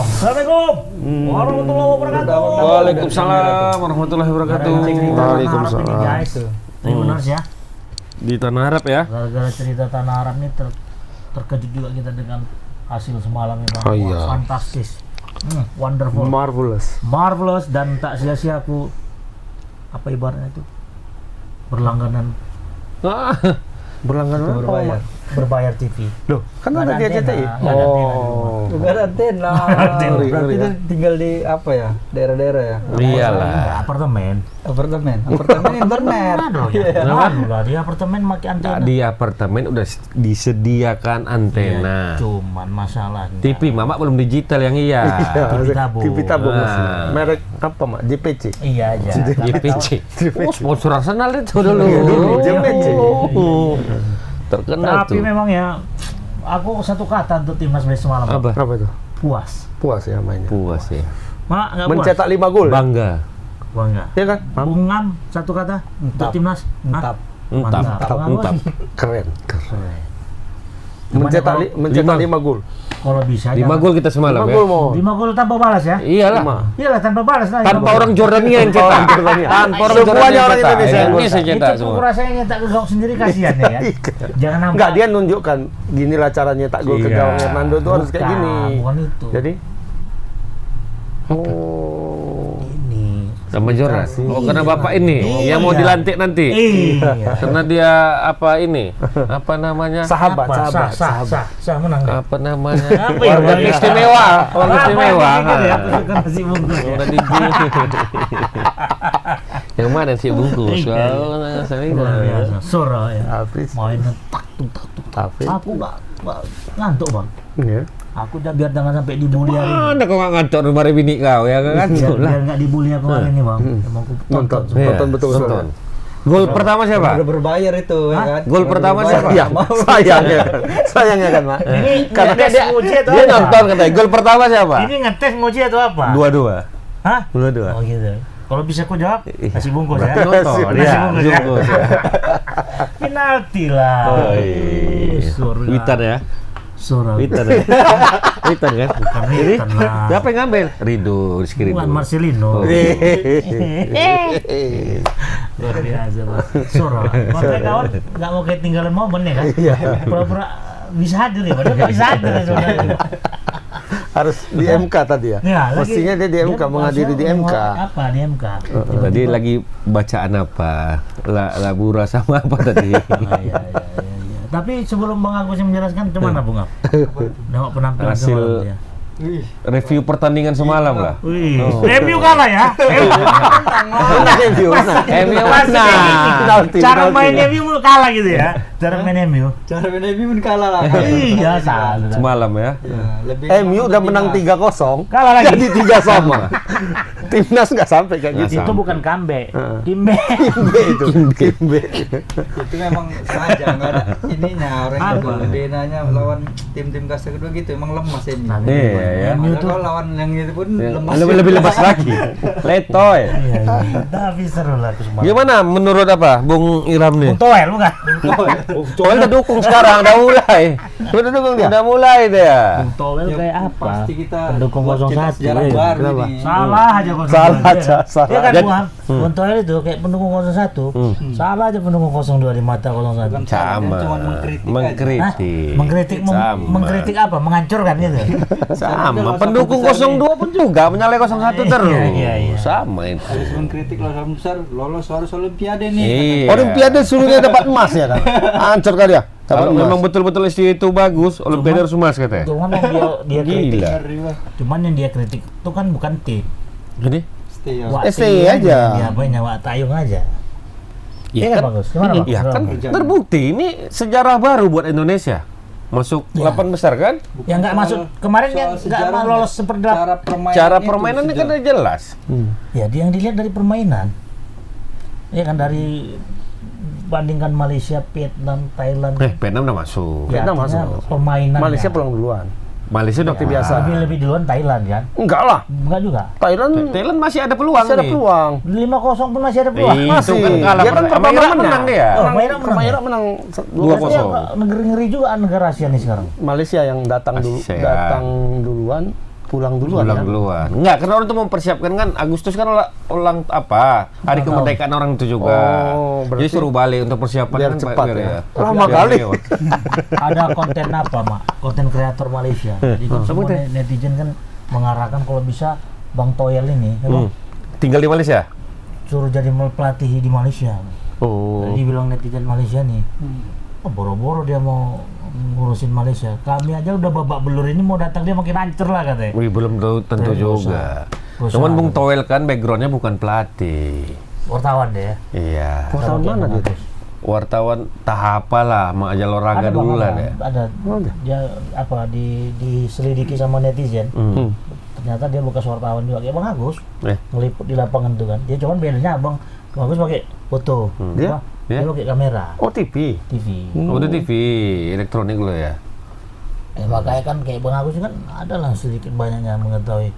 Assalamualaikum warahmatullahi wabarakatuh. Waalaikumsalam warahmatullahi wabarakatuh. Waalaikumsalam. Guys, tapi benar sih ya. Di Tanah Arab ya. Gara-gara cerita Tanah Arab ini terkejut juga kita dengan hasil semalam ini. Oh, iya. Fantastis. Wonderful. Marvelous. Dan tak sia-sia aku apa ibaratnya itu berlangganan berbayar TV. Loh, kan ada di RCTI. Bukan antena. Berarti itu tinggal di apa ya? Daerah-daerah ya? Iyalah. Apartemen internet. Lah di apartemen pakai antena. Di apartemen udah disediakan antena. Cuman masalahnya TV Mama belum digital yang iya. TV tabung. Nah. Merek apa, Mak? JPC. Iya aja. JPC. Oh, sponsor Arsenal itu dulu. JPC. Terkenal Tapi tuh. memang ya, aku satu kata untuk timnas Malaysia semalam. Apa? Apa itu? Puas. Puas ya mainnya. Puas ya. Mak, nggak puas? Mencetak 5 gol. Bangga. Bangga. Iya kan? Bung Ngam, satu kata untuk timnas. Entap. Entap. Keren. Cuman Mencetak 5 gol. kalau bisa 5 gol kita semalam 5 ya. gol mau. 5 gol tanpa balas ya? Iyalah. Iyalah tanpa balas lah. Tanpa orang Jordania yang cetak. Tanpa orang Semuanya orang cetak. Indonesia. Indonesia cetak Itu semua. aku rasanya nyetak ke gawang sendiri kasihan ya. Jangan nampak. Enggak, dia nunjukkan ginilah caranya tak gol ke Iya. gawang Hernando tuh harus kayak gini. Bukan itu. Jadi ini. Sama Jordan. Oh, karena bapak ini yang mau Iya. dilantik nanti. Iya. Karena dia apa ini? Apa namanya? sahabat. Sah menang deh. Apa namanya? Apa ya? Warga istimewa. Warga istimewa. Ya, aku suka nasi bungkus ya. Udah yang mana sih bungkus? Iya. Luar biasa. Sora ya. Habis. Mainnya tak tuk. Tapi Aku nggak ngantuk bang. ya. Aku udah biar jangan sampai dibully hari ini. Mana kau nggak ngantor rumah bini kau ya kan? Biar nggak dibully aku hari ini bang. Emang aku tonton. Iya, Nonton betul. nonton. Gol pertama siapa? Udah berbayar itu ya kan? Gol pertama siapa? Ya, sayangnya kan, Mak. Ini Karena ngetes dia nguji atau dia apa? nonton katanya. Gol pertama siapa? Ini ngetes nguji atau apa? Dua-dua. Hah? Dua-dua. Oh gitu. Kalau bisa aku jawab, nasi bungkus ya. Nonton. Nasi Iya, bungkus ya. bungkus. Penalti lah. Oh, iya. Surga. Witan ya. Surga. Witan ya. Witan kan? Bukan Witan lah. Siapa yang ngambil? Rizky Ridho. Bukan Marcelino. Luar biasa bang. Surga. Makanya kawan nggak mau ketinggalan momen ya kan? Pura-pura bisa hadir ya, padahal nggak bisa hadir ya sebenarnya. Harus di MK tadi ya. Ya, Mestinya dia di MK, menghadiri di MK. Apa di MK? Tadi lagi bacaan apa? Labura sama apa tadi? Iya. Tapi sebelum Bang Agus yang menjelaskan, gimana Bung Ab? Nengok penampilan Hasil semalam dia. review pertandingan semalam lah. Wih, MU kalah ya? MU menang. MU Masih menang. kayak gini. Penalti, Cara penalti. main MU kalah gitu ya? Cara main MU? Cara main MU kalah lah. Iya, salah. Semalam ya. Lebih MU udah menang 3-0. Kalah lagi. Jadi 3 sama. Timnas nggak sampai kayak Nggak gitu. Itu bukan comeback, Heeh. comeback. Kimbe itu. Kimbe. itu memang sengaja nggak ada ininya orang Apa? kedua lenanya lawan tim-tim kasta kedua gitu emang lemas ini. Iya ya. MU Padahal tuh. kalau lawan yang itu pun lemas. Lebih lemas lagi. Letoy. Iya. Tapi seru lah aku semalam. Gimana menurut apa Bung Iram nih? Bung Toel bukan? Toel udah dukung sekarang, udah mulai. Udah dukung dia. Udah mulai dia. Bung Toel Ya, kayak apa? Pasti kita Pendukung buat 01. cetak sejarah Iya. baru Kenapa? ini. Salah aja kok. Salah aja, salah. Iya kan Jadi- Bung Am? Bung Toel itu kayak pendukung 01. Salah aja pendukung 02 di mata 01. Bukan Sama. cuma mengkritik aja. Hah? Mengkritik. Mengkritik Sama. mengkritik apa? Menghancurkan gitu. Sama. Pendukung 02 pun juga menyalai 01 terus. Iya. Sama itu. Harus mengkritik lawan besar lolos harus olimpiade nih. Iya. Olimpiade suruhnya dapat emas ya kan. Hancur kali ya. Kalau Dapat memang emas. betul-betul istilah itu bagus, Olimpiade harus emas katanya. Cuman yang dia kritik. Gila. Cuman yang dia kritik itu kan bukan tim. Jadi? Stay ya. Wak STI Tim aja. Dia punya Wak Tayung aja. Iya kan bagus. Gimana Bang? Ya kan Gimana? terbukti ini sejarah baru buat Indonesia. Masuk Ya. 8 besar kan? Yang nggak masuk kemarin yang nggak mau lolos seperempat. Cara permainannya kan udah jelas. Ya dia yang dilihat dari permainan. Ya kan dari bandingkan Malaysia, Vietnam, Thailand. Vietnam udah masuk. Ya, Vietnam artinya masuk. permainan. Malaysia pulang duluan. Malaysia udah Seperti biasa. Lebih duluan Thailand kan? Enggak lah. Enggak juga. Thailand masih ada peluang Masih ada nih. peluang. 5-0 pun masih ada peluang. Itu Masih. kan kalah Dia kan sama pertama Irak menang. menang dia. Oh, Irak menang. Irak menang 2-0. Berarti yang ngeri-ngeri juga negara Asia nih sekarang. Malaysia yang datang duluan, pulang duluan. Pulang kan? duluan. Enggak, karena orang tuh mempersiapkan kan Agustus kan ulang apa? Hari kemerdekaan orang itu juga. Oh, berarti Jadi suruh balik untuk persiapan biar kan cepat biar ya. Lama Biar kali. lewat. Ada konten apa, Mak? Konten kreator Malaysia. Jadi kan semua netizen kan mengarahkan kalau bisa Bang Toel ini, ya Bang, Tinggal di Malaysia? suruh jadi pelatih di Malaysia. Oh. Jadi bilang netizen Malaysia nih, oh, boro-boro dia mau ngurusin Malaysia. Kami aja udah babak belur ini mau datang dia makin hancur lah katanya. Wih, belum tentu juga. Cuman Bung Toel kan backgroundnya bukan pelatih. Wartawan deh ya. Iya. Wartawan mana dia? Wartawan tahap lah, mengajar olahraga Bang, dulu lah ya. ada. Dia apa diselidiki sama netizen. Ternyata dia bekas wartawan juga kayak Bang Agus. Ngeliput di lapangan tuh kan. Dia cuman bedanya Bang Agus pakai foto. Dia? Dia pakai kamera. Oh, TV. TV. Udah TV elektronik lo ya. Makanya kan kayak Bang Agus kan adalah sedikit banyaknya mengetahui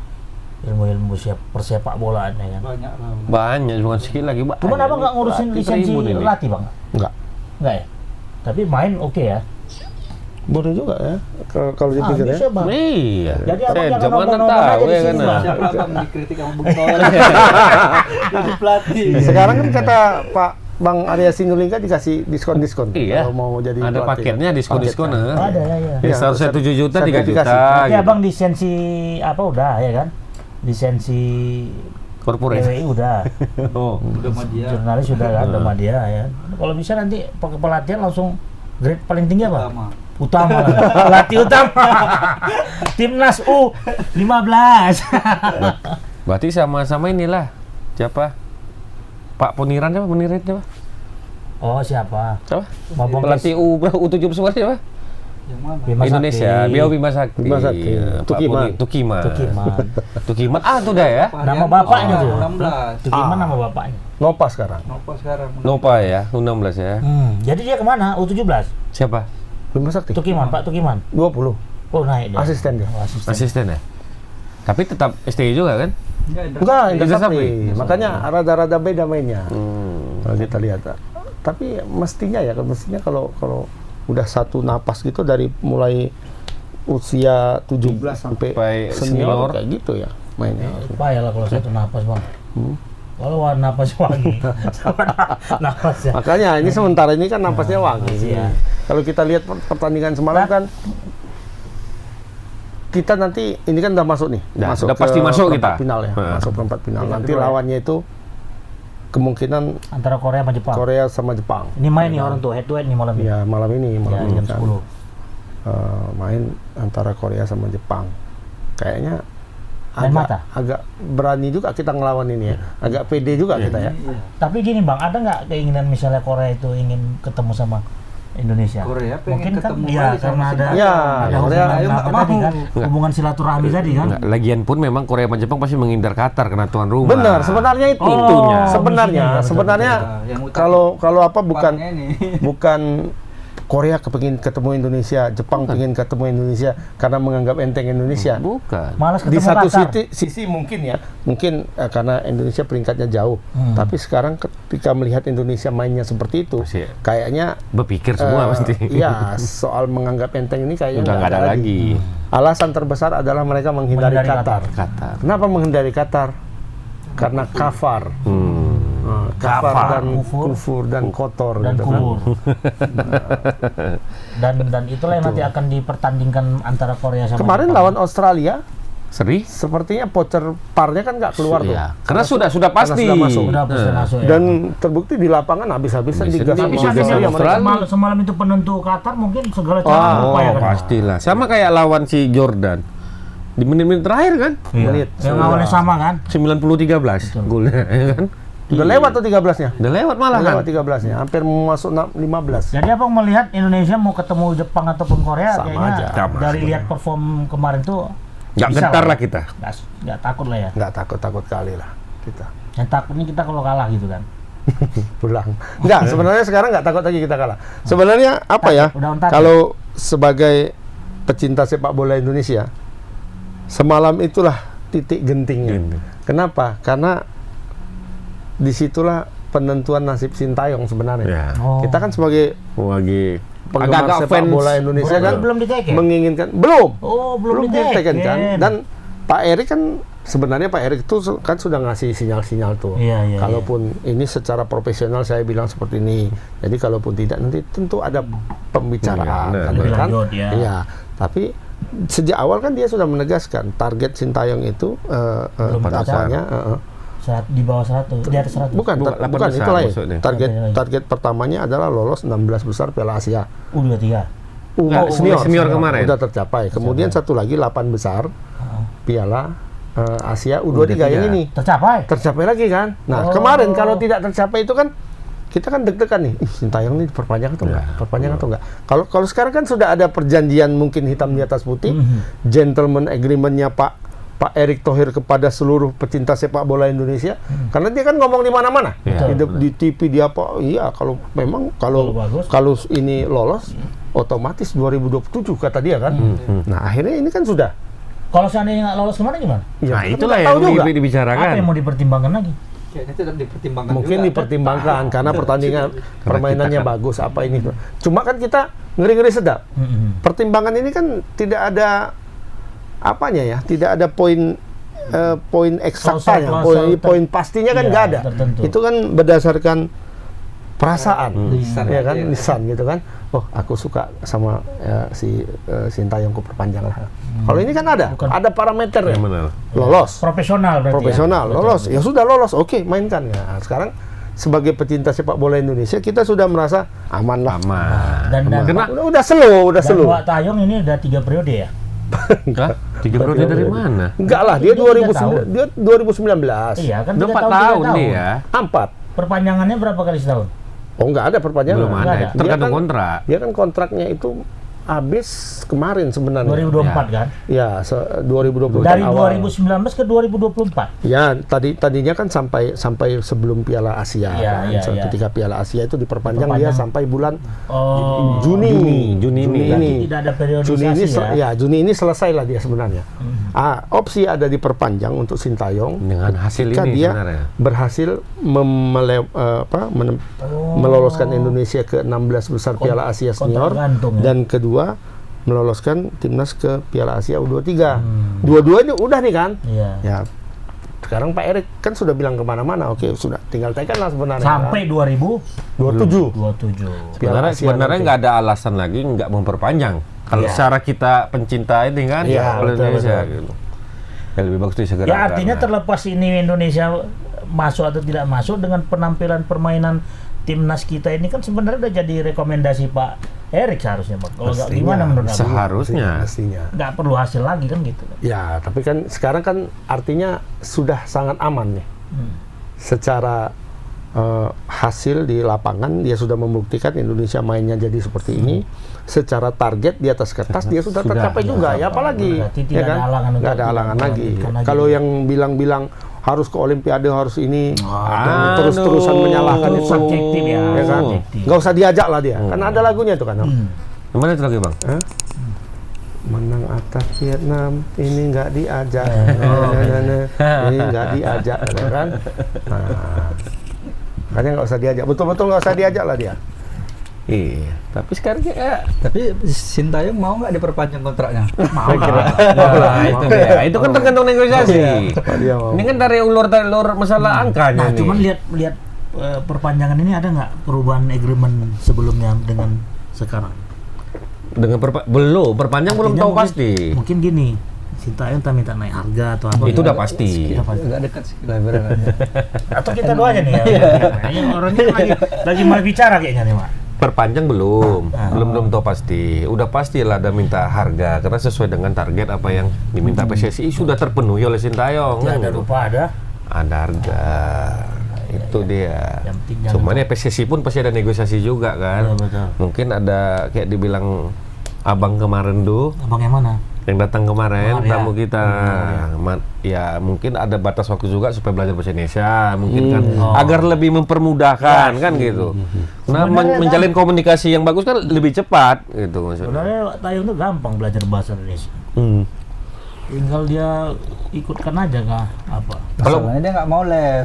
ilmu-ilmu persepak bolaan ya kan. Banyak lah. Banyak, bukan sedikit lagi. Cuman abang nggak ngurusin lisensi latih Bang? Enggak. Enggak ya? Tapi main oke ya? Boleh juga ya. Kalau dipikir ya. Bisa Bang. Iya. Jadi abang Saya jangan zaman ngomong-ngomong tahu aja di ya kan. sini, Bang. Siapa abang dikritik sama Bung Toel? Jadi pelatih. Sekarang kan kata Pak Bang Arya Sinulinga dikasih diskon-diskon Iya. kalau mau jadi Ada pelatih. paketnya diskon-diskon. Ada ya. Ya, seharusnya 7 juta 3 juta. Tapi gitu. abang lisensi apa udah ya kan? Lisensi Corporate. PWI udah. Oh. Udah sama dia. Jurnalis sudah kan, udah dia ya. Kalau bisa nanti pakai pelatihan langsung grade paling tinggi apa? Utama lah. Pelatih utama. Timnas U15. Berarti sama-sama inilah. Siapa? Pak Poniran siapa? Poniran siapa? Oh, siapa? Siapa? Mabong Pelatih U17 siapa? Yang mana? Bima Indonesia, Sakti. Bima Sakti. Bima Sakti. Ya, Pak Tukiman. Tukiman. Tukiman. Tukiman. Ah, itu udah ya. Nama bapaknya tuh. 16. Tukiman nama bapaknya. Nopa sekarang. Nova sekarang. Nova ya, U16 ya. Jadi dia kemana? U17? Siapa? Bima Sakti. Tukiman, Pak Tukiman. 20. Oh, naik dia. Asisten dia. Oh, asisten. Asisten ya. Tapi tetap STI juga kan? Enggak, Indra Indra Sapri. Sapri. Makanya rada-rada beda mainnya. Kalau kita lihat. Tapi mestinya kalau udah satu napas gitu dari mulai usia 17 sampai senior kayak gitu ya mainnya. Payah lah kalau satu napas Bang. Kalau napas wangi. Napasnya. Makanya ini sementara ini kan napasnya wangi. Iya. Kalau kita lihat pertandingan semalam kan kita nanti ini kan udah masuk nih. Udah pasti masuk perempat kita. final ya. Masuk perempat final. Nanti kedua ya. lawannya itu kemungkinan Antara Korea sama Jepang. Korea sama Jepang. Ini main nih orang tuh head to head nih malam ini. Ya malam ini Ya, jam kan. 10. Main antara Korea sama Jepang. Kayaknya Main mata? agak berani juga kita ngelawan ini ya. Agak pede juga kita ya. Tapi gini Bang, ada nggak keinginan misalnya Korea itu ingin ketemu sama Indonesia? Korea pengen Mungkin kan ketemu ya kali sama karena ada Ya, ada Korea hubungan ayo apa nggak tadi mau. kan, hubungan silaturahmi tadi kan. Enggak, lagian pun memang Korea sama Jepang pasti menghindar Qatar karena tuan rumah. Benar, sebenarnya itu. Oh, Itunya. Sebenarnya, misinya, betul, sebenarnya Yang utama. kalau apa bukan Partnya nih. bukan Korea kepengin ketemu Indonesia, Jepang pengen ketemu Indonesia karena menganggap enteng Indonesia. Bukan. Malas Di ketemu satu Qatar. sisi mungkin ya, mungkin karena Indonesia peringkatnya jauh. Tapi sekarang ketika melihat Indonesia mainnya seperti itu, Pasti. kayaknya Berpikir semua pasti. Iya, soal menganggap enteng ini kayaknya Udah nggak ada lagi. Alasan terbesar adalah mereka menghindari Menghindari Qatar. Qatar. Kenapa menghindari Qatar? Karena kafar. Kafar dan kufur dan kotor dan gitu kan. kubur. dan itulah yang nanti akan dipertandingkan antara Korea sama Kemarin Jepang. lawan Australia Seri? sepertinya voucher parnya kan nggak keluar tuh. Iya. Karena sudah pasti. sudah masuk. Udah pasti masuk ya. Dan terbukti di lapangan habis-habisan Bisa digas tapi sama bisa Australia. Australia. semalam itu penentu Qatar mungkin segala cara Oh, diupayakan. pastilah. Sama kayak lawan si Jordan. Di menit-menit terakhir kan? Iya. Menit. Yang awalnya sama kan? 90-13 golnya, ya kan? Udah lewat tuh 13-nya. Udah lewat malah Udah kan? lewat 13-nya. Hampir mau masuk 15. Jadi abang melihat Indonesia mau ketemu Jepang ataupun Korea Sama kayaknya aja. Sama dari sebenarnya. lihat perform kemarin tuh Nggak bisa gentar lah kita. nggak takut lah ya. Nggak takut-takut kali lah kita. Yang takutnya kita kalau kalah gitu kan. Pulang. Enggak, sebenarnya sekarang nggak takut lagi kita kalah. Sebenarnya apa ya? Udah on target. Kalau sebagai pecinta sepak bola Indonesia, semalam itulah titik gentingnya. Kenapa? Karena disitulah penentuan nasib Sintayong sebenarnya. Ya. Kita kan sebagai Lagi penggemar agak-agak sepak fans. bola Indonesia kan belum diteken. menginginkan belum Belum diteken kan. Dan Pak Erik kan sebenarnya Pak Erik itu kan sudah ngasih sinyal-sinyal tuh. Iya. Kalaupun ini secara profesional saya bilang seperti ini. Jadi kalaupun tidak nanti tentu ada pembicaraan Iya, kan. lebih Kan? lanjut, ya. Iya. Tapi sejak awal kan dia sudah menegaskan target Sintayong itu Belum apanya di bawah 100, di atas 100. bukan Bukan, bukan itu 8 lain. besar maksudnya. Target pertamanya adalah lolos 16 besar Piala Asia. U23. Enggak, senior kemarin. Udah tercapai. Kemudian satu lagi 8 besar Piala Asia U23 yang ini. Tercapai lagi kan. Nah, kemarin kalau tidak tercapai itu kan kita kan deg-degan nih. Sintayong ini diperpanjang atau enggak? Perpanjang atau enggak? Kalau sekarang kan sudah ada perjanjian mungkin hitam di atas putih, gentleman agreement-nya Pak Erick Thohir kepada seluruh pecinta sepak bola Indonesia, karena dia kan ngomong di mana-mana, di TV dia apa, iya kalau memang kalau ini lolos, otomatis 2027 kata dia kan. Nah akhirnya ini kan sudah. Kalau seandainya nggak lolos kemarin gimana? Ya, Nah kan itulah nggak tahu yang juga. dibicarakan. Apa yang mau dipertimbangkan lagi? Kayaknya tetap dipertimbangkan Mungkin juga. dipertimbangkan karena pertandingan permainannya kita kan- bagus apa ini. Cuma kan kita ngeri-ngeri sedap. Pertimbangan ini kan tidak ada apanya ya, tidak ada poin eksaktanya, poin pastinya kan nggak ada. Tertentu. Itu kan berdasarkan perasaan, Lisan ya kan, aja. lisan gitu kan. Oh, aku suka sama si Sintayong ku perpanjang lah. Kalau ini kan ada parameter ya. Yang benar. Lolos, Profesional berarti. profesional, ya? lolos. Ya sudah lolos, oke, mainkan ya. Nah, sekarang sebagai pecinta sepak bola Indonesia kita sudah merasa aman lah. Dan Udah slow. Wak Tayong ini udah 3 periode ya? Hah? 3 periode dari mana? Enggak lah, dia Ini 3 2019. Iya kan Udah 3 4 tahun, tahun 3 nih ya. 4. Perpanjangannya berapa kali setahun? Oh, enggak ada perpanjangan. Belum Nggak ada. ada. Tergantung Dia kan- kontrak. Dia kan kontraknya itu habis kemarin sebenarnya. 2024 kan? Ya, 2024 Dari awal. 2019 ke 2024. Ya, tadinya kan sampai sebelum Piala Asia. Iya, kan. iya. Ketika Piala Asia itu diperpanjang dia sampai bulan Oh. Juni Juni ini. Berarti tidak ada periodisasi Juni ini ya? Juni ini selesai lah dia sebenarnya. Opsi ada diperpanjang untuk Sintayong Dengan hasil ketika ini dia sebenarnya. berhasil meloloskan Indonesia ke 16 besar Piala Asia Senior gantung, ya? dan kedua meloloskan timnas ke Piala Asia U23. Dua-duanya udah nih kan? Iya. Ya. Sekarang Pak Erik kan sudah bilang kemana-mana, oke sudah tinggal tekan lah sebenarnya. Sampai 27. 27. Piala Asia Sebenarnya nanti. nggak ada alasan lagi nggak memperpanjang. Kalau Iya. secara kita pencinta ini kan, Iya, bola betul, Indonesia betul. gitu. Ya, lebih bagus disegerakan. Ya artinya terlepas ini Indonesia masuk atau tidak masuk, dengan penampilan permainan timnas kita ini kan sebenarnya udah jadi rekomendasi Pak Erik seharusnya, Pak. Kalau nggak gimana menurut aku? Seharusnya. Mestinya. Nggak perlu hasil lagi kan gitu. Ya, tapi kan sekarang kan artinya sudah sangat aman nih. Secara hasil di lapangan dia sudah membuktikan Indonesia mainnya jadi seperti ini. Secara target di atas kertas dia sudah tercapai juga. Ya apalagi, Berarti ya tidak ada kan? halangan untuk Nggak ada tidak halangan lagi. melanjutkan lagi. Kalau yang bilang-bilang harus ke Olimpiade harus ini dan Aduh. terus-terusan menyalahkan itu, Subjektif ya, ya kan? subjektif. Nggak usah diajak lah dia. Kan ada lagunya itu kan. Gimana itu lagi bang? Menang atas Vietnam ini nggak diajak, ini nggak diajak, ya kan? Nah, makanya nggak usah diajak, betul-betul nggak usah diajak lah dia. Iya. Tapi sekarang ya. Tapi Sintayong mau nggak diperpanjang kontraknya? Mau Nah, itu dia. Itu kan tergantung negosiasi. Dia mau. Ini kan dari ulur masalah angkanya Nah, nih. cuman lihat perpanjangan ini ada nggak perubahan agreement sebelumnya dengan sekarang? Dengan belum perpanjang belum Artinya tahu mungkin- pasti. Mungkin gini, Sintayong entah minta naik harga atau apa. Itu udah pasti. Agak dekat sih lebaran. Atau kita doanya nih ya. Ini orangnya lagi mau bicara kayaknya nih, Pak. Perpanjang belum tahu pasti. Udah pasti lah ada minta harga karena sesuai dengan target apa yang diminta PSSI sudah terpenuhi oleh Sintayong. Ya, kan ada gitu. rupa ada. Ada harga. Itu dia. Yang penting jangan- Cuman ya PSSI pun pasti ada negosiasi juga kan. Betul, betul. Mungkin ada kayak dibilang abang kemarin tuh Abang yang mana? yang datang kemarin tamu kita. Ya mungkin ada batas waktu juga supaya belajar bahasa Indonesia, mungkin kan agar lebih mempermudahkan kan gitu. Nah, menjalin komunikasi yang bagus kan lebih cepat gitu maksudnya. Sebenarnya Tayung tuh gampang belajar bahasa Indonesia. Tinggal dia ikutkan aja kah apa. Kalau dia nggak mau les.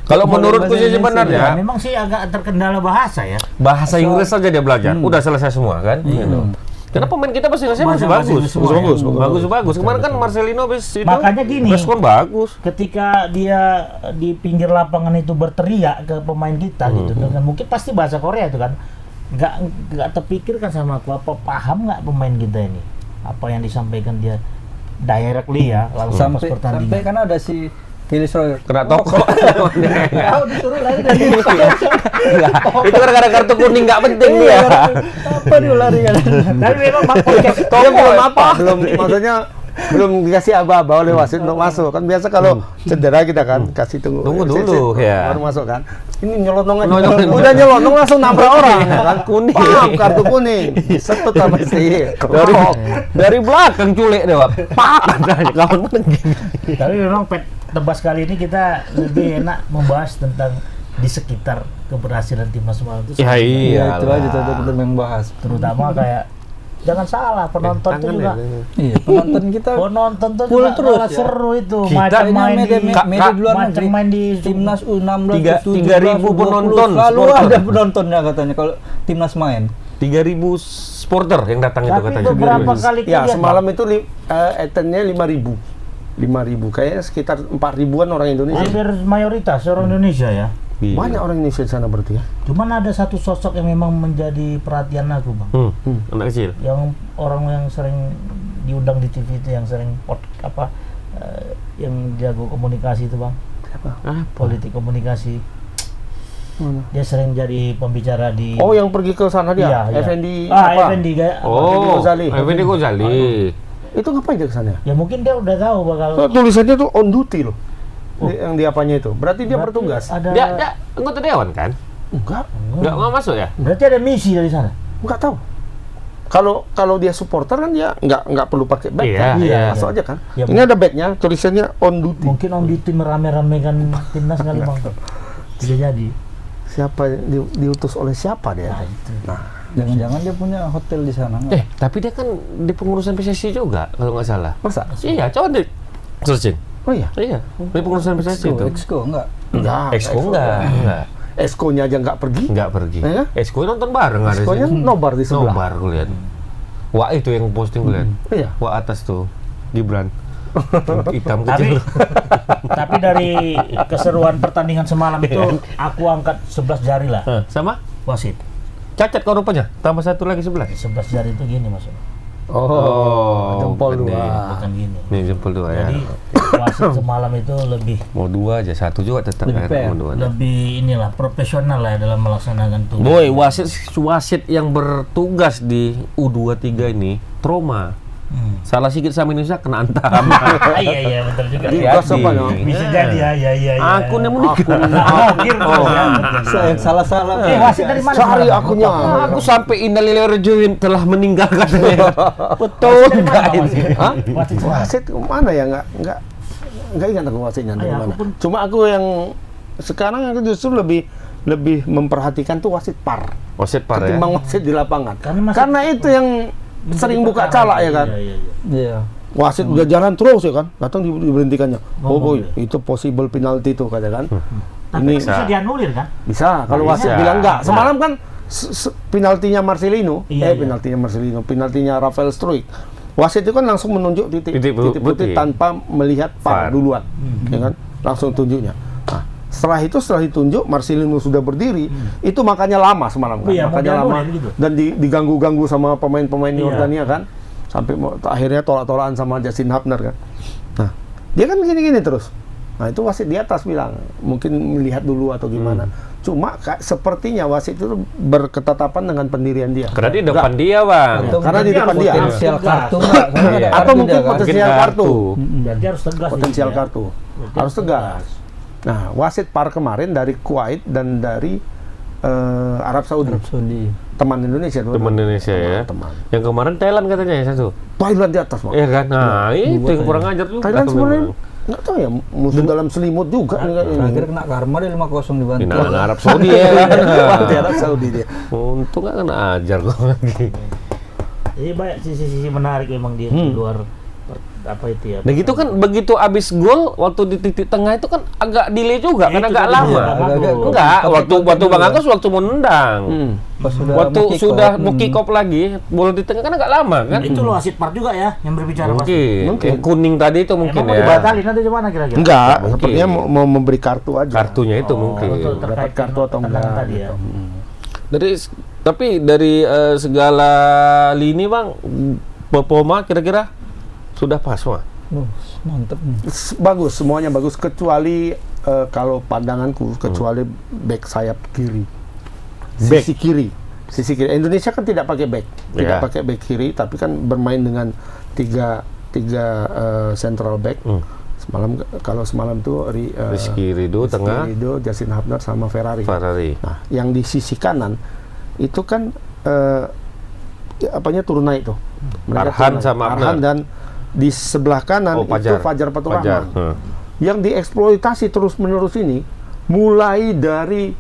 Kalau menurutku sih sebenarnya memang sih agak terkendala bahasa ya. Bahasa Inggris saja dia belajar, udah selesai semua kan. Gitu. Karena pemain kita bahasa Indonesia bagus. Kemarin kan Marcelino itu makanya gini, respon bagus. Ketika dia di pinggir lapangan itu berteriak ke pemain kita gitu, dengan mungkin pasti bahasa Korea itu kan, nggak terpikirkan sama aku apa paham nggak pemain kita ini apa yang disampaikan dia directly ya langsung pas pertandingan. Sampai kan ada si Phyllis Royer Kena toko. Tahu disuruh lari dari Itu gara-gara kartu kuning nggak penting dia. apa dia lari kan. Tapi memang podcast Dia maksudnya belum dikasih aba-aba oleh wasit untuk masuk. Kan biasa kalau cedera kita kan kasih tunggu dulu ya. Baru masuk kan. Ini nyelonong aja. Udah nyelonong langsung nabrak orang kan. Kuning. Kartu kuning. Setut sama si. Dari belakang culik deh, Pak. Kawan Tapi memang tebas kali ini kita lebih enak membahas tentang di sekitar keberhasilan timnas semalam itu. Ya iya. Itu aja kita membahas. Terutama kayak jangan salah penonton tuh juga. Iya, penonton kita Penonton tuh full juga terus ya. seru itu. Kita Macam main di di luar macam negeri. main di Timnas U16 3.000 penonton selalu supporter. ada penontonnya katanya kalau timnas main. 3.000 supporter yang datang itu Tapi katanya. beberapa kali Ya, kelihatan. semalam itu attendnya 5.000. 5.000, kayaknya sekitar 4.000-an orang Indonesia. Hampir mayoritas orang Indonesia ya. Banyak orang Indonesia di sana berarti ya. Cuman ada satu sosok yang memang menjadi perhatian aku, Bang. Anak kecil. Yang orang yang sering diundang di TV itu yang sering yang jago komunikasi itu, Bang. Siapa? Politik komunikasi. Mana? Dia sering jadi pembicara di Oh, yang pergi ke sana dia. Iya, iya. Effendi Effendi kayak Effendi Ghazali. Itu ngapain dia ke sana? ya mungkin dia udah tahu bakal Tulisannya tuh on duty loh. Yang di apanya itu. Berarti dia Berarti bertugas. ada Dia anggota dewan kan? Enggak. Enggak mau masuk ya? berarti ada misi dari sana. Enggak tahu. Kalau dia supporter kan dia enggak perlu pakai badge Iya, kan? iya. Masuk aja kan? Ya, Ini ada badge-nya, tulisannya on duty. Mungkin Om Diti merame-ramekan timnas kali, Bang. Bisa jadi. Siapa diutus oleh siapa dia? Nah, itu. Jangan-jangan dia punya hotel di sana nggak? Tapi dia kan di pengurusan PSSI juga kalau nggak salah. Masa? Iya, coba deh searching. Oh iya. Iya, di pengurusan PSSI itu. Exco enggak? Enggak. Exco enggak. Exco-nya aja enggak pergi. Enggak pergi. Ya? Exco nonton bareng ada Exco-nya sini. nobar di sebelah. Nobar gue lihat. Wah, itu yang posting gue lihat. Iya. Wah, atas tuh Gibran. Hitam Tapi kecil. tapi dari keseruan pertandingan semalam itu aku angkat 11 jari lah Sama? wasit. Cacat kau rupanya. Tambah satu lagi 11. 11 jari itu gini maksudnya. Jempol bukan dua. Bukan gini. Nih jempol dua ya. Jadi wasit semalam itu lebih Mau dua aja, satu juga tetap Lebih kan. fair. Mau dua. lebih inilah profesional lah dalam melaksanakan tugas. Boy, wasit yang bertugas di U23 ini trauma. Salah sedikit sama Indonesia kena antam. Iya betul juga. Di Ya. gas apa no? Bisa jadi ya. Akunnya menikah. Saya salah-salah. Wasit dari mana? Cari semalam? akunnya. Aku sampai Innalillahi Rajiun telah meninggalkan saya. Betul Wasit dari enggak mana, ini? wasit? Hah? Wasit semalam. Wasit mana ya? Enggak ingat aku wasitnya dari Aku mana. pun- Cuma aku yang sekarang aku justru lebih memperhatikan tuh wasit PAR Wasit par ya. ketimbang wasit di lapangan. Karena Itu yang sering buka calak ya kan. Iya. Iya. Wasit udah jalan terus ya kan, datang diberhentikannya. Oh boy, Ngomong itu possible penalti tuh kata kan. Tapi Ini bisa dianulir kan? bisa kalau Bisa. wasit bilang enggak. Semalam kan penaltinya Marcelino, Iya. penaltinya Rafael Struijk. Wasit itu kan langsung menunjuk titik putih putih. tanpa melihat VAR VAR. duluan, ya kan? Langsung tunjuknya. Nah, setelah ditunjuk Marcelino sudah berdiri, itu makanya lama semalam kan. Iya, mau Makanya lama dianulir gitu. dan diganggu-ganggu sama pemain-pemain Iya. Yordania kan. Sampai akhirnya tolak-tolakan sama Justin Hubner kan. Nah, dia kan gini-gini terus. Nah, itu wasit di atas bilang, mungkin melihat dulu atau gimana. Cuma sepertinya wasit itu berketetapan dengan pendirian dia. Karena di depan dia, Bang. Karena di depan dia. Potensial kartu nggak? Soalnya ada Atau kartu mungkin dia, kan? potensial kartu. Berarti harus tegas. Potensial gitu ya. kartu. Berarti Harus tegas. Nah, wasit PAR kemarin dari Kuwait dan dari Arab Saudi. Teman Indonesia tuh. Teman Indonesia ya. Teman. Yang kemarin Thailand katanya ya satu. Thailand di atas, Bang. Iya kan? Nah, itu yang kurang ajar juga. Thailand sebenarnya memang. nggak tahu ya, musuh dalam selimut juga. Terakhir kena karma dia 5-0 di Ini Banten. Arab Saudi ya kan. Di Arab Saudi dia. Untung nggak kena ajar kok. Jadi banyak sisi-sisi menarik memang di luar apa itu ya. Nah gitu kan begitu abis gol waktu di titik tengah itu kan agak delay juga kan Itu agak tadi lama. agak- Enggak, waktu Bang Agus waktu mau nendang. Pas Waktu sudah mau kick off lagi, bola di tengah kan agak lama kan? Itu loh wasit part juga ya yang berbicara pasti. Mungkin. Yang kuning tadi itu mungkin Emang mau ya. dibatalin nanti gimana kira-kira? Enggak, Mungkin. sepertinya mau memberi kartu aja. Kartunya itu mungkin. Betul, Dapat terkait kartu atau tendangan enggak, tadi ya. Tapi dari segala lini Bang, performa kira-kira sudah pas Bang? Mantep. Bagus, semuanya bagus kecuali kalau pandanganku kecuali back sayap kiri. Sisi kiri. Sisi kiri. Indonesia kan tidak pakai back. Tidak Ya. pakai back kiri tapi kan bermain dengan tiga central back. Kalau semalam tuh Rizky Ridho tengah, Ridho, Justin Hubner sama Ferrari. Ferrari. Nah, yang di sisi kanan itu kan apanya turun naik tuh. Arhan turun naik. sama Abner. Arhan dan di sebelah kanan itu Fajar Fatur Rahman. Yang dieksploitasi terus-menerus ini mulai dari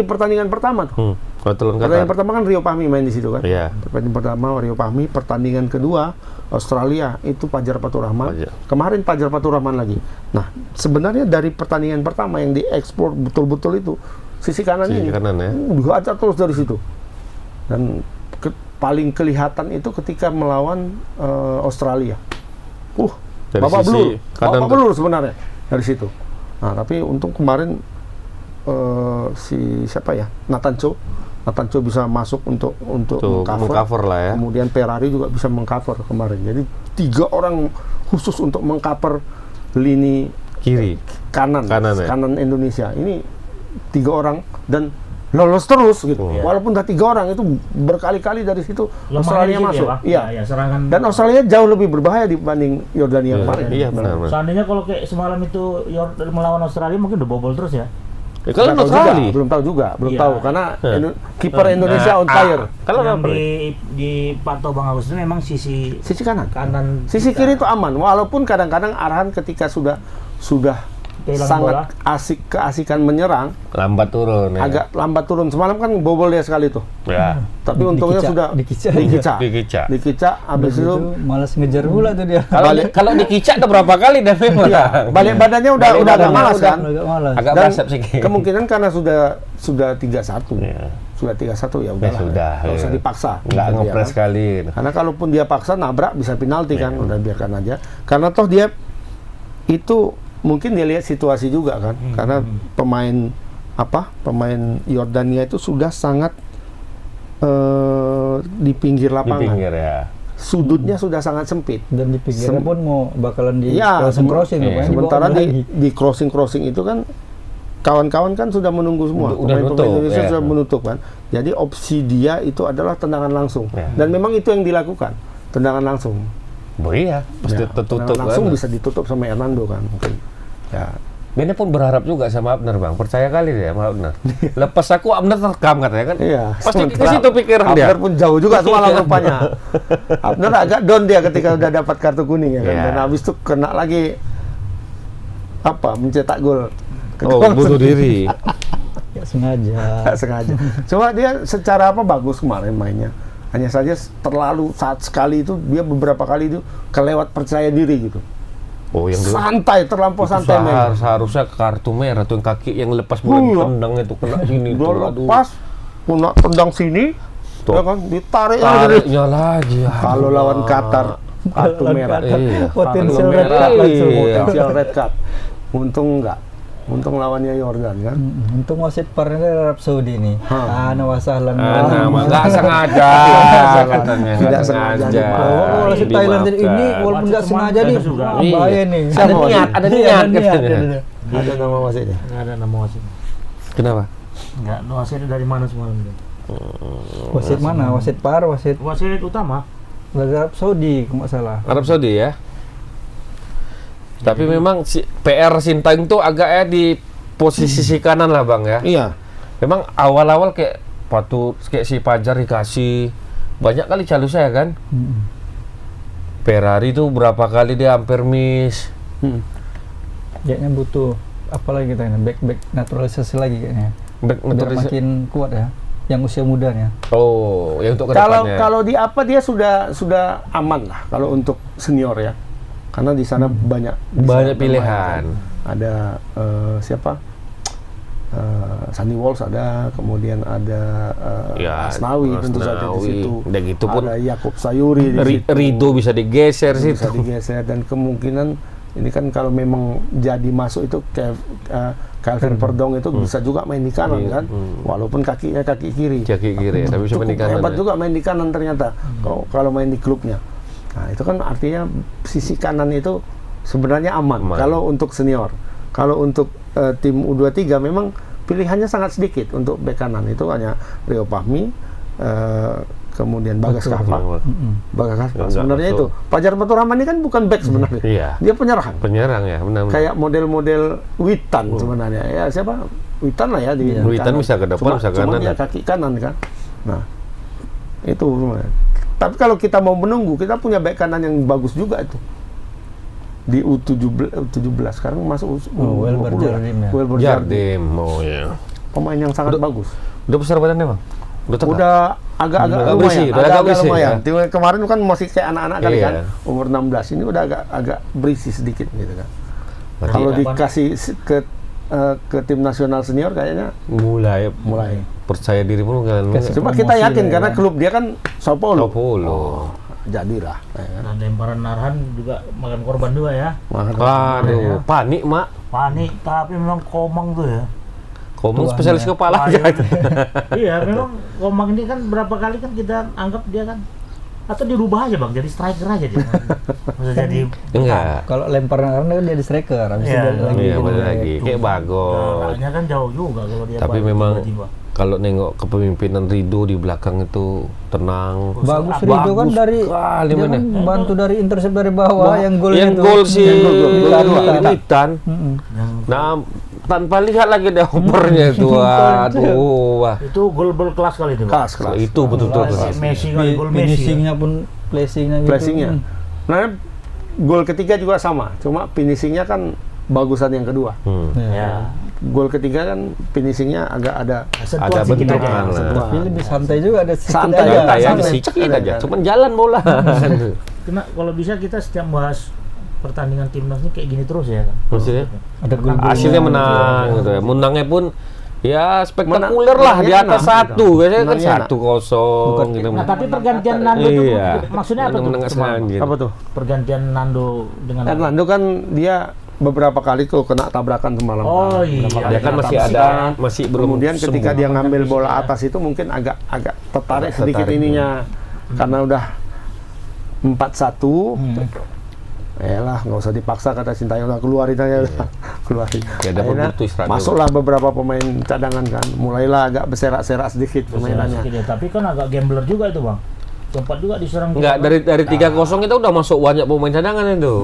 pertandingan pertama tuh. Pertandingan pertama kan Rio Fahmi main di situ kan. Iya. Pertandingan pertama Rio Fahmi, pertandingan kedua Australia itu Fajar Fatur Rahman. Kemarin Fajar Fatur Rahman lagi. Nah, sebenarnya dari pertandingan pertama yang dieksplor betul-betul itu sisi kanan ini. Kanan ya. Dihajar terus dari situ. Dan paling kelihatan itu ketika melawan Australia. Dari babak sisi kanan belur sebenarnya dari situ. Nah, tapi untung kemarin si siapa ya? Nathan Cho bisa masuk untuk mengcover lah ya. Kemudian Ferrari juga bisa mengcover kemarin. Jadi 3 orang khusus untuk mengcover lini kiri kanan ya? kanan Indonesia. Ini 3 orang dan lolos terus gitu. Walaupun udah 3 orang itu berkali-kali dari situ Australia masuk. Ya, serangan. Dan Australia jauh lebih berbahaya dibanding Yordania kemarin. Iya benar. Seandainya kalau kayak semalam itu melawan Australia mungkin udah bobol terus ya. Kalau Nggak tahu Australia belum tahu Iya. karena kiper Indonesia on fire. Kalau yang di pantau Bang Agus itu memang sisi Sisi kanan. kita. Sisi kiri itu aman, walaupun kadang-kadang Arhan ketika sudah Kehilangan sangat bola. keasikan menyerang, lambat turun ya. agak lambat turun. Semalam kan bobol dia sekali tuh. Ya. Tapi untungnya sudah dikicak. Habis itu malas ngejar bola tuh dia. Kalau dikicak udah berapa kali dan memang. iya, balik badannya udah agak malas kan. Agak malas. Agak Dan basap sih. kemungkinan karena sudah 3-1. Ya. Sudah 3-1 ya udahlah. sudah, Nggak ya. usah dipaksa. Nggak Gitu, ngepres ya kan. sekali. Karena kalaupun dia paksa nabrak bisa penalti kan, udah biarkan aja. Karena toh dia itu mungkin dia lihat situasi juga kan. Karena pemain Yordania itu sudah sangat di pinggir Di lapangan. pinggir ya. Sudutnya sudah sangat sempit. Dan di pinggirnya pun mau bakalan di Iya, crossing iya. Sementara di crossing itu kan kawan-kawan kan sudah menunggu semua. Udah Pemain-pemain nutup, Indonesia ya. sudah menutup kan. Jadi opsi dia itu adalah tendangan langsung. Ya. Dan memang itu yang dilakukan. Tendangan langsung. Iya, pasti Ya, tertutup tendangan langsung kan. bisa ditutup sama Hernando kan mungkin. Ya. Bene pun berharap juga sama Abner Bang, percaya kali dia sama Abner. Lepas aku Abner terekam katanya kan. Iya. Pasti ke situ pikiran dia. Abner pun jauh juga semalam rupanya. Abner agak down dia ketika udah dapat kartu kuning ya kan. Iya. Dan habis itu kena lagi mencetak gol. Oh, bunuh diri. Ya sengaja. Nggak sengaja. Cuma dia secara bagus kemarin mainnya. Hanya saja terlalu saat sekali itu dia beberapa kali itu kelewat percaya diri gitu. Oh, yang dulu Santai, terlampau santai main. seharusnya kartu merah tuh yang kaki yang lepas bola ditendang itu kena sini Dia tuh. Aduh. lepas, kena tendang sini, Tuh. ya kan, ditarik lagi. Tariknya lagi. Kalau lawan Qatar, kartu merah. Iya. Potensial Kartu red merah card langsung. Iya. Potensial red card. Untung enggak. Untung lawannya Yordan kan. Untung wasit parnya dari Arab Saudi nih. Wasahlan. Nggak sengaja katanya. Tidak Nggak sengaja. Oh, wasit Thailand jadi ini walaupun nggak sengaja nih. Bahaya nih. Ada niat, ada niat katanya. Ada nama wasitnya. Nggak ada nama wasit. Kenapa? Nggak, wasitnya dari mana semalam dia? Wasit mana? Wasit par, wasit Wasit utama. dari Arab Saudi kalau nggak salah. Arab Saudi ya. Tapi memang si PR Sintayong tuh agaknya di posisi sisi kanan lah Bang ya. Iya. Memang awal-awal kayak kayak si Fajar dikasih banyak kali calus saya kan. Ferrari tuh berapa kali dia hampir miss. Kayaknya butuh apalagi kita ini back naturalisasi lagi kayaknya. Back Biar naturalisasi. makin kuat ya. Yang usia mudanya. Oh, yang untuk kedepannya. Kalau di apa dia sudah aman lah kalau untuk senior ya. Karena di sana banyak Pilihan. Ada siapa? Sunny Walsh ada, kemudian ada Asnawi tentu saja di situ. Dan itu pun ada Yakub Sayuri di situ. Rido bisa digeser sih. Bisa digeser dan kemungkinan ini kan kalau memang jadi masuk itu Calvin Verdong itu bisa juga main di kanan kan, walaupun kakinya kaki kiri. Kaki kiri, tapi bisa main di kanan. Hebat Ya. juga main di kanan ternyata. Kalau main di klubnya. Nah, itu kan artinya sisi kanan itu sebenarnya aman. Kalau untuk senior. Kalau untuk tim U23 memang pilihannya sangat sedikit untuk bek kanan. Itu hanya Rio Fahmi, kemudian Bagas Kava. Bagas Kava. Sebenarnya itu. Fajar Fatur Rahman ini kan bukan bek sebenarnya. Iya. Dia penyerang. Penyerang ya, benar. Kayak model-model Witan sebenarnya. Ya siapa? Witan lah ya di Witan kanan. bisa ke depan, bisa ke kanan. Cuma dia kaki kanan kan. Nah, itu sebenarnya. Tapi kalau kita mau menunggu, kita punya bek kanan yang bagus juga itu. Di U17 sekarang masuk Welber Jardim ya. Welber Jardim. Jardim, oh ya. Pemain yang sangat bagus. Udah besar badannya bang? Udah tegak? Udah agak-agak Udah lumayan. berisi, udah agak berisi, lumayan. ya. Kemarin kan masih kayak anak-anak kali Iya. kan, umur 16. Ini udah agak berisi sedikit gitu kan. Berarti Kalau apa? dikasih ke tim nasional senior kayaknya mulai percaya diri pun kan. cuma kita yakin karena klub dia kan Sao Paulo. Jadilah. Dan lemparan Narhan juga makan korban juga ya. Aduh, panik mak. Panik, tapi memang Komang tuh ya. Komang spesialis kepala aja itu. Iya, memang Komang ini kan berapa kali kan kita anggap dia kan atau dirubah aja bang, jadi striker aja dia. Masa jadi Enggak. Kalau lempar karena kan dia di striker, habis itu Iya. balik lagi. Iya, gitu. balik lagi. Kayak bagus. jaraknya kan jauh juga kalau dia Tapi balik memang tiba-tiba. kalau nengok kepemimpinan Rido di belakang itu tenang. Bagus Rido kan dari sekali dia mainnya. kan bantu dari intercept dari bawah yang gol Yang itu. gol si Witan. Witan. Nah, tanpa lihat lagi deh opernya itu. Aduh, wah. Itu gol kelas kali itu Bang. Kelas. Itu betul-betul kelas. Messi kali gol Messi. Finishingnya pun placingnya gitu. Flashingnya. Nah, gol ketiga juga sama, cuma finishingnya kan bagusan yang kedua. Ya. Gol ketiga kan finishingnya agak ada Sentuhan Ada sedikit bentukan aja. lah. sentuhan. Tapi lebih santai juga ada sedikit Santai aja. aja. Ya, santai. sedikit aja. Cuman jalan bola. Karena kalau bisa kita setiap bahas pertandingan timnas ini kayak gini terus ya kan. Maksudnya? Ada gol Hasilnya menang gitu ya. Menangnya pun ya spektakuler Menang- lah di atas menangnya satu. Biasanya kan Menangnya 1-0 gitu. Nah, tapi pergantian Nando itu Iya. maksudnya apa tuh? Menang Cuma sengaja gitu. Apa tuh? pergantian Nando dengan Hernando kan dia beberapa kali tuh kena tabrakan semalam. Oh iya. Dia kan masih Tabrakan. ada, masih belum Kemudian ketika sembuh. dia ngambil bola atas itu mungkin agak tertarik Agak sedikit tertarik, ininya. Karena udah 4-1. Elah, nggak usah dipaksa kata Sintayong, udah keluarin aja udah. Keluarin. Ya, ada Akhirnya butuh istirahat masuklah beberapa pemain cadangan kan. Mulailah agak berserak-serak sedikit permainannya. Sedikit ya. Tapi kan agak gambler juga itu bang. Sempat juga diserang. Enggak, dari 3-0 kita udah masuk banyak pemain cadangan itu.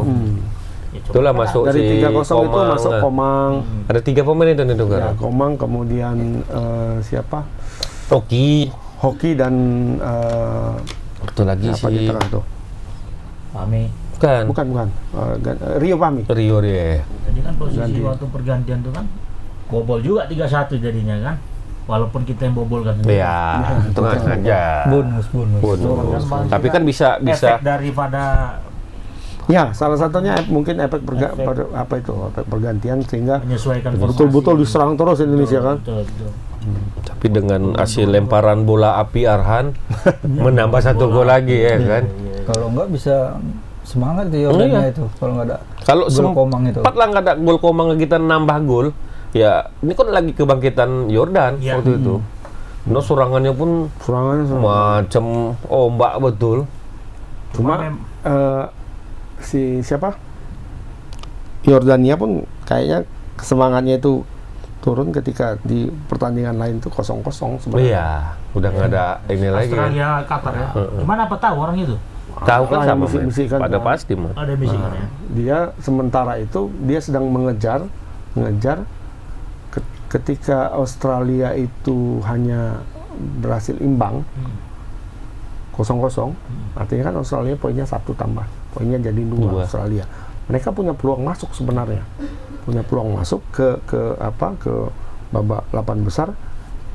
Ya, coba Itulah kan masuk Dari si 3-0 itu Komang. masuk Komang. Ada 3 pemain itu nih Ya, Komang, kemudian siapa? Toki. Hoki dan Betul lagi apa di si tengah tuh? Fahmi. Bukan. Rio Fahmi. Rio dia. Jadi kan posisi waktu pergantian tuh kan bobol juga 3-1 jadinya kan. Walaupun kita yang bobol kan. Iya, tengah aja. bonus. Bonus. Tapi kan bisa efek daripada Ya, salah satunya mungkin efek pergantian sehingga menyesuaikan formasi. betul-betul diserang terus Indonesia kan. Betul. tapi dengan hasil lemparan bola api Arhan menambah 1 gol lagi ya kan. Kalau enggak bisa semangat itu Yordannya itu. Kalau enggak ada Kalau gol Komang itu. sempat lah nggak ada gol Komang kita nambah gol, ya ini kan lagi kebangkitan Yordan Iya. waktu itu. No, serangannya pun Serangannya macam ombak betul. Cuma si siapa? Yordania pun kayaknya semangatnya itu turun ketika di pertandingan lain tuh 0-0 sebenarnya. Iya, udah nggak ada ini lagi. Ya. Australia, Qatar ya. Gimana apa tahu orang itu? Tahu kan Yang sama bisik-bisikan pada kan. pasti mah. Ada bisikan ya. Dia sementara itu dia sedang mengejar ketika Australia itu hanya berhasil imbang 0-0, artinya kan Australia poinnya 1 tambah, poinnya jadi 2 Australia. Mereka punya peluang masuk sebenarnya, punya peluang masuk ke babak 8 besar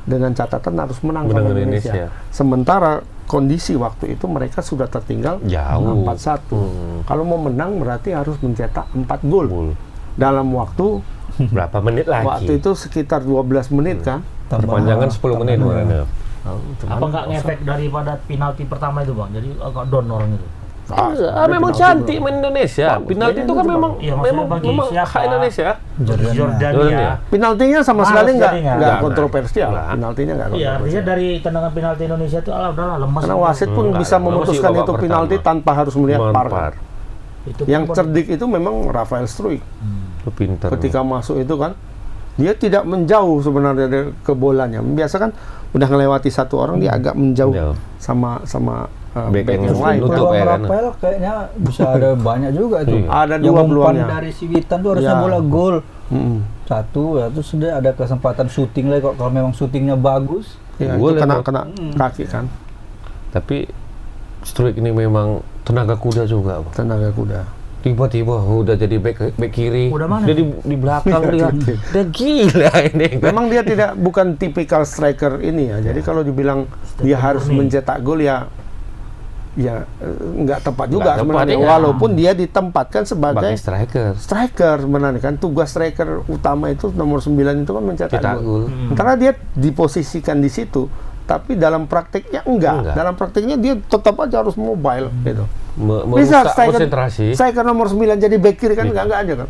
dengan catatan harus menang sama Indonesia. Sementara kondisi waktu itu mereka sudah tertinggal jauh 4-1. Kalau mau menang berarti harus mencetak 4 gol dalam waktu berapa menit lagi? Waktu itu sekitar 12 menit kan? Perpanjangan 10 menit. Apa nggak ngefek daripada penalti pertama itu bang? Jadi agak down orang itu. Memang cantik main Indonesia. Penalti itu kan memang hak Indonesia. Jordania. Penaltinya sama sekali nggak kontroversial. Penaltinya nggak kontroversial. Iya, artinya dari tendangan penalti Indonesia itu udahlah lemas. Karena wasit pun bisa memutuskan itu penalti tanpa harus melihat VAR. Yang cerdik itu memang Rafael Struijk. Pintar. Ketika masuk itu kan, dia tidak menjauh sebenarnya dari ke bolanya. Biasa kan udah ngelewati satu orang, dia agak menjauh sama back yang lain. Rafael kayaknya bisa ada banyak juga itu. Ada yang 2 peluangnya. Dari si Witan tuh harusnya bola gol. Satu, ya terus sudah ada kesempatan syuting lagi kalau memang syutingnya bagus. Ya, itu kena kaki kan. Tapi Struijk ini memang tenaga kuda juga, Bang. Tenaga kuda. Tiba-tiba udah jadi back kiri. Udah mana? Dia di belakang dia. Udah gila ini. Memang dia bukan tipikal striker ini ya. Jadi kalau dibilang dia harus mencetak gol ya nggak tepat juga sebenarnya. Walaupun dia ditempatkan sebagai striker sebenarnya kan. Tugas striker utama itu nomor 9 itu kan mencetak gol. Sementara dia diposisikan di situ, tapi dalam praktiknya enggak. Dalam praktiknya dia tetap aja harus mobile gitu. Bisa striker nomor 9 jadi back kiri kan enggak aja kan.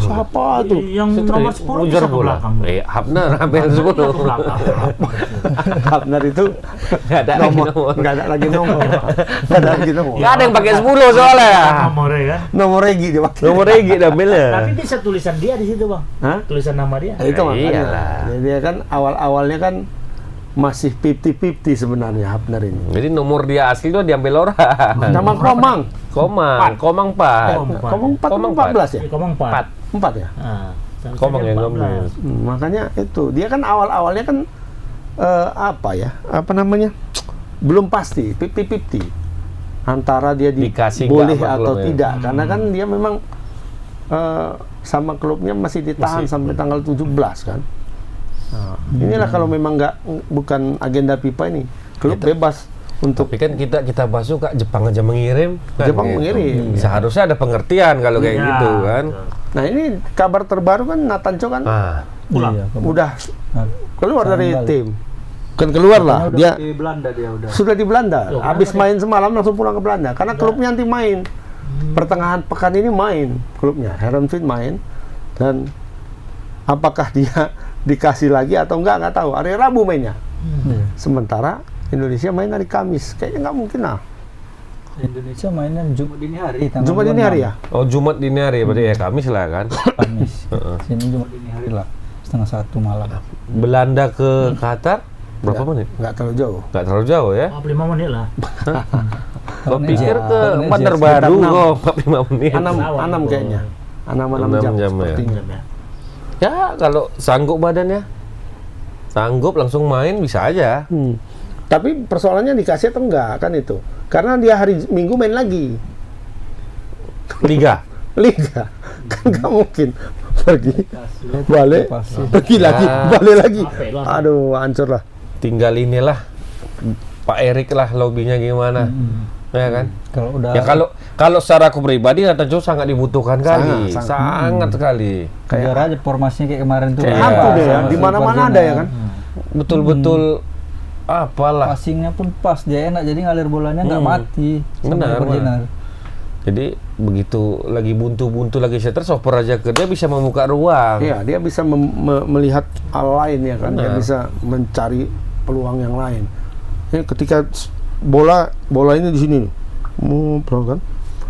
Siapa tuh? Yang nomor 10 bisa ke belakang. Hafner hampir 10. Hafner itu enggak ada lagi nomor. Enggak ada yang pakai 10 soalnya. Nomornya kan. Nomor Regi dia pakai. Nomor Regi ambilnya. Tapi bisa tulisan dia di situ, Bang. Tulisan nama dia. Itu makanya. Jadi dia kan awal-awalnya kan masih 50-50 sebenarnya Hafner ini. Jadi nomor dia asli itu diambil orang. Nama Komang 4. Komang 14 ya? Komang 4. 4 ya? Komang yang ngambil. Makanya itu, dia kan awal-awalnya kan belum pasti, 50-50 antara dia dikasih boleh atau tidak, karena kan dia memang sama klubnya masih ditahan sampai tanggal 17 kan. Inilah kalau memang bukan agenda FIFA ini, klub bebas untuk. Tapi kan kita bahas juga Jepang aja mengirim. Kan, Jepang mengirim. Seharusnya ada pengertian kalau kayak gitu kan. Nah ini kabar terbaru kan Natanco kan udah keluar dari tim. Kan keluar lah dia. Di Belanda dia udah. Sudah di Belanda. Habis main semalam langsung pulang ke Belanda karena klubnya nanti main. Pertengahan pekan ini main klubnya. Herenveen main dan apakah dia dikasih lagi atau enggak tahu. Hari Rabu mainnya. Sementara Indonesia main hari Kamis. Kayaknya nggak mungkin lah. Indonesia mainnya Jumat dini hari. Jumat dini hari ya? Oh Jumat dini hari, berarti ya Kamis lah kan? Kamis. Sini Jumat dini hari lah. 12:30 malam. Belanda ke Qatar berapa menit? Nggak terlalu jauh. Nggak terlalu jauh ya? 45 menit lah. Gua pikir ke Banjarbaru kok 45 menit. 6 kayaknya. 6 jam sepertinya. Ya kalau sanggup badannya, sanggup langsung main bisa aja. Tapi persoalannya dikasih atau enggak kan itu? Karena dia hari Minggu main lagi. Liga kan nggak mungkin pergi balik pergi lagi balik lagi. Aduh hancur lah. Tinggal inilah Pak Erik lah lobbynya gimana. Ya kan? Kalau udah kalau secara aku pribadi Natanco sangat dibutuhkan sangat sekali. Kayak aja formasinya kayak kemarin tuh. Kayak hantu deh ya, di mana-mana ada ya kan. Betul-betul apalah. Passingnya pun pas, dia enak jadi ngalir bolanya nggak mati. Benar. Jadi begitu lagi buntu-buntu lagi setter soper aja ke dia bisa membuka ruang. Iya, dia bisa melihat hal lain ya kan. Dia bisa mencari peluang yang lain. Ya, ketika bola ini di sini nih, kan?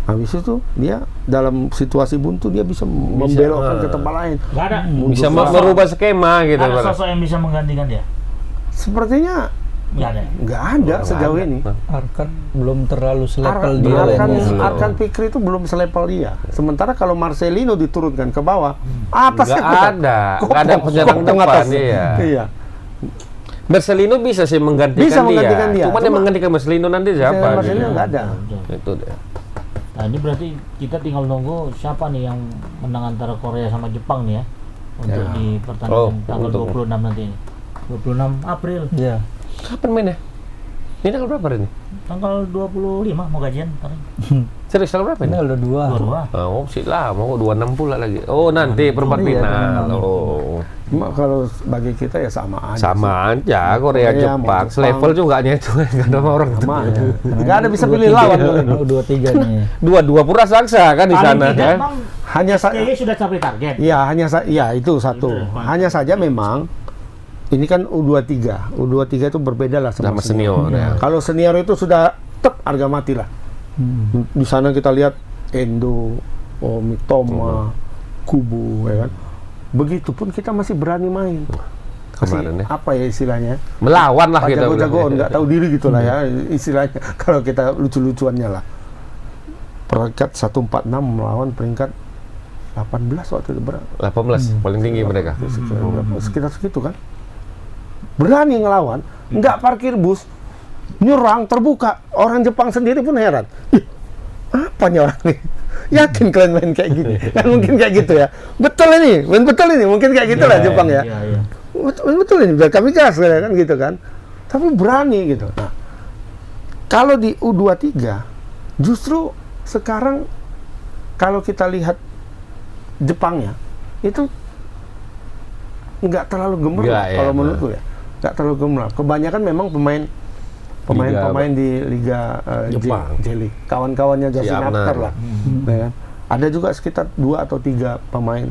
Habis itu dia dalam situasi buntu dia bisa membelokkan ke tempat lain. Nggak ada. Bisa merubah skema gitu. Ada sosok yang bisa menggantikan dia. Sepertinya Nggak ada. Nggak ada sejauh ini. Arkan belum terlalu selevel dia lah Arkan, ini. Arkan Fikri itu belum selevel dia. Sementara kalau Marcelino diturunkan ke bawah, atasnya nggak ada penyerang depan. Iya. Marcelino bisa sih Bisa menggantikan dia. Cuman yang menggantikan Marcelino nanti siapa? Marcelino nggak ada. Itu deh. Nah ini berarti kita tinggal nunggu siapa nih yang menang antara Korea sama Jepang nih ya untuk di pertandingan tanggal 26 nanti ini. 26 April. Iya. Kapan mainnya? Ini tanggal berapa ini? Tanggal 25 mau gajian. Serius tanggal berapa Ini ini? ada 2. 22. Oh, sih lama kok 26 pula lagi. Oh, nanti perempat final. Oh. Cuma kalau bagi kita ya sama aja. Sama aja Korea Korea, Jepang. Jepang. Level juga hanya itu enggak ada orang. Sama ya. Nggak ada bisa pilih lawan. kalau itu. 2-3 nih. Dua-dua pura saksa kan di Paling sana tidak kan. Bang, Hanya STY sudah capai target. ya itu satu. Hanya saja memang ini kan U23. U23 itu berbeda lah Sama sama senior ya. Kalau senior itu sudah harga mati lah. Di sana kita lihat Endo, Mitoma, Kubu, ya kan. Begitupun kita masih berani main. Kemarin ya. Apa ya istilahnya? Melawan lah kita. Jago-jagoan, nggak tahu diri gitulah ya istilahnya. Kalau kita lucu-lucuannya lah. Peringkat 146 melawan peringkat 18 waktu itu berapa? 18 paling tinggi mereka. Sekitar segitu kan. Berani ngelawan, nggak parkir bus, nyerang terbuka. Orang Jepang sendiri pun heran. Ih, apanya orang ini? Yakin kalian main kayak gini? Kan mungkin kayak gitu ya. Betul ini, mungkin kayak gitu lah Jepang ya. Iya. Betul ini, biar kami gas kan gitu kan. Tapi berani gitu. Nah, kalau di U23 justru sekarang kalau kita lihat Jepangnya itu nggak terlalu gemerlap Nggak, ya, kalau menurutku ya. Nggak terlalu gemerlap. Kebanyakan memang pemain di Liga Jepang. J-League. Kawan-kawannya Justin Abner. After lah. Ya kan? Ada juga sekitar 2 atau 3 pemain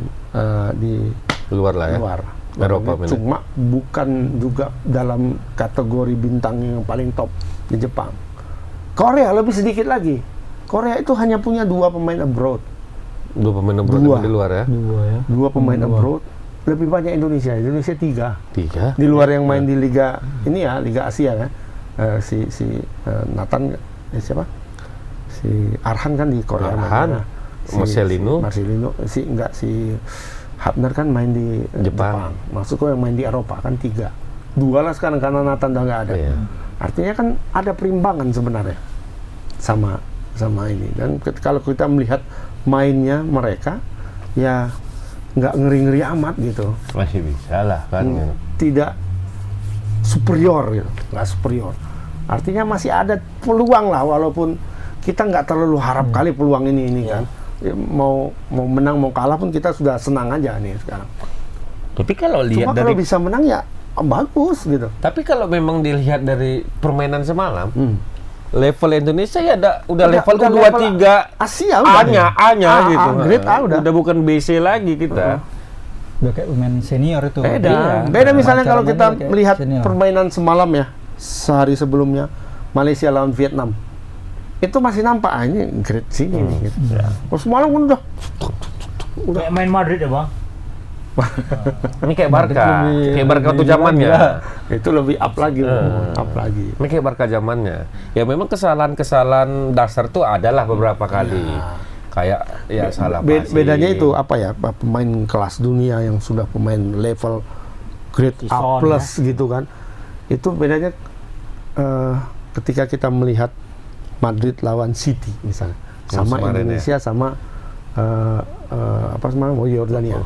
di Luar lah ya. luar. Eropa mainnya. Cuma bukan juga dalam kategori bintang yang paling top di Jepang. Korea lebih sedikit lagi. Korea itu hanya punya 2 pemain abroad. 2 pemain abroad Dua. di luar ya. 2 ya. 2 pemain abroad. Lebih banyak Indonesia 3. 3. Di luar yang main di Liga ini ya, Liga Asia kan. Si Nathan siapa? Si Arhan kan di Korea. Arhan. Nah, Marcelino. si Hapner kan main di Jepang. Maksudku yang main di Eropa kan 3. 2 lah sekarang karena Nathan udah nggak ada. Iya. Artinya kan ada perimbangan sebenarnya sama ini. Dan kalau kita melihat mainnya mereka ya nggak ngeri-ngeri amat gitu. Masih bisa lah kan. Tidak superior gitu, nggak superior. Artinya masih ada peluang lah walaupun kita nggak terlalu harap kali peluang ini kan. Ya, mau menang mau kalah pun kita sudah senang aja nih sekarang. Tapi kalau lihat Cuma kalau bisa menang ya bagus gitu. Tapi kalau memang dilihat dari permainan semalam, level Indonesia ya udah level udah U23 Asia udah. A-nya gitu. Grade A udah. Udah bukan BC lagi kita. Udah kayak pemain senior itu. Beda misalnya kalau kita Cara mainnya kayak melihat senior. permainan semalam ya, sehari sebelumnya Malaysia lawan Vietnam. Itu masih nampak ini grade sini nih gitu. Terus semalam kan udah Kayak main Madrid ya Bang. Ini kayak Barca, kayak Barca waktu zamannya. itu lebih up lagi, up lagi. Ini kayak Barca zamannya. Ya memang kesalahan dasar tuh adalah beberapa kali. Kayak ya salah passing. Bedanya itu apa ya? Pemain kelas dunia yang sudah pemain level grade A Son, plus gitu kan. Itu bedanya ketika kita melihat Madrid lawan City misalnya, sama Indonesia sama apa namanya Yordania.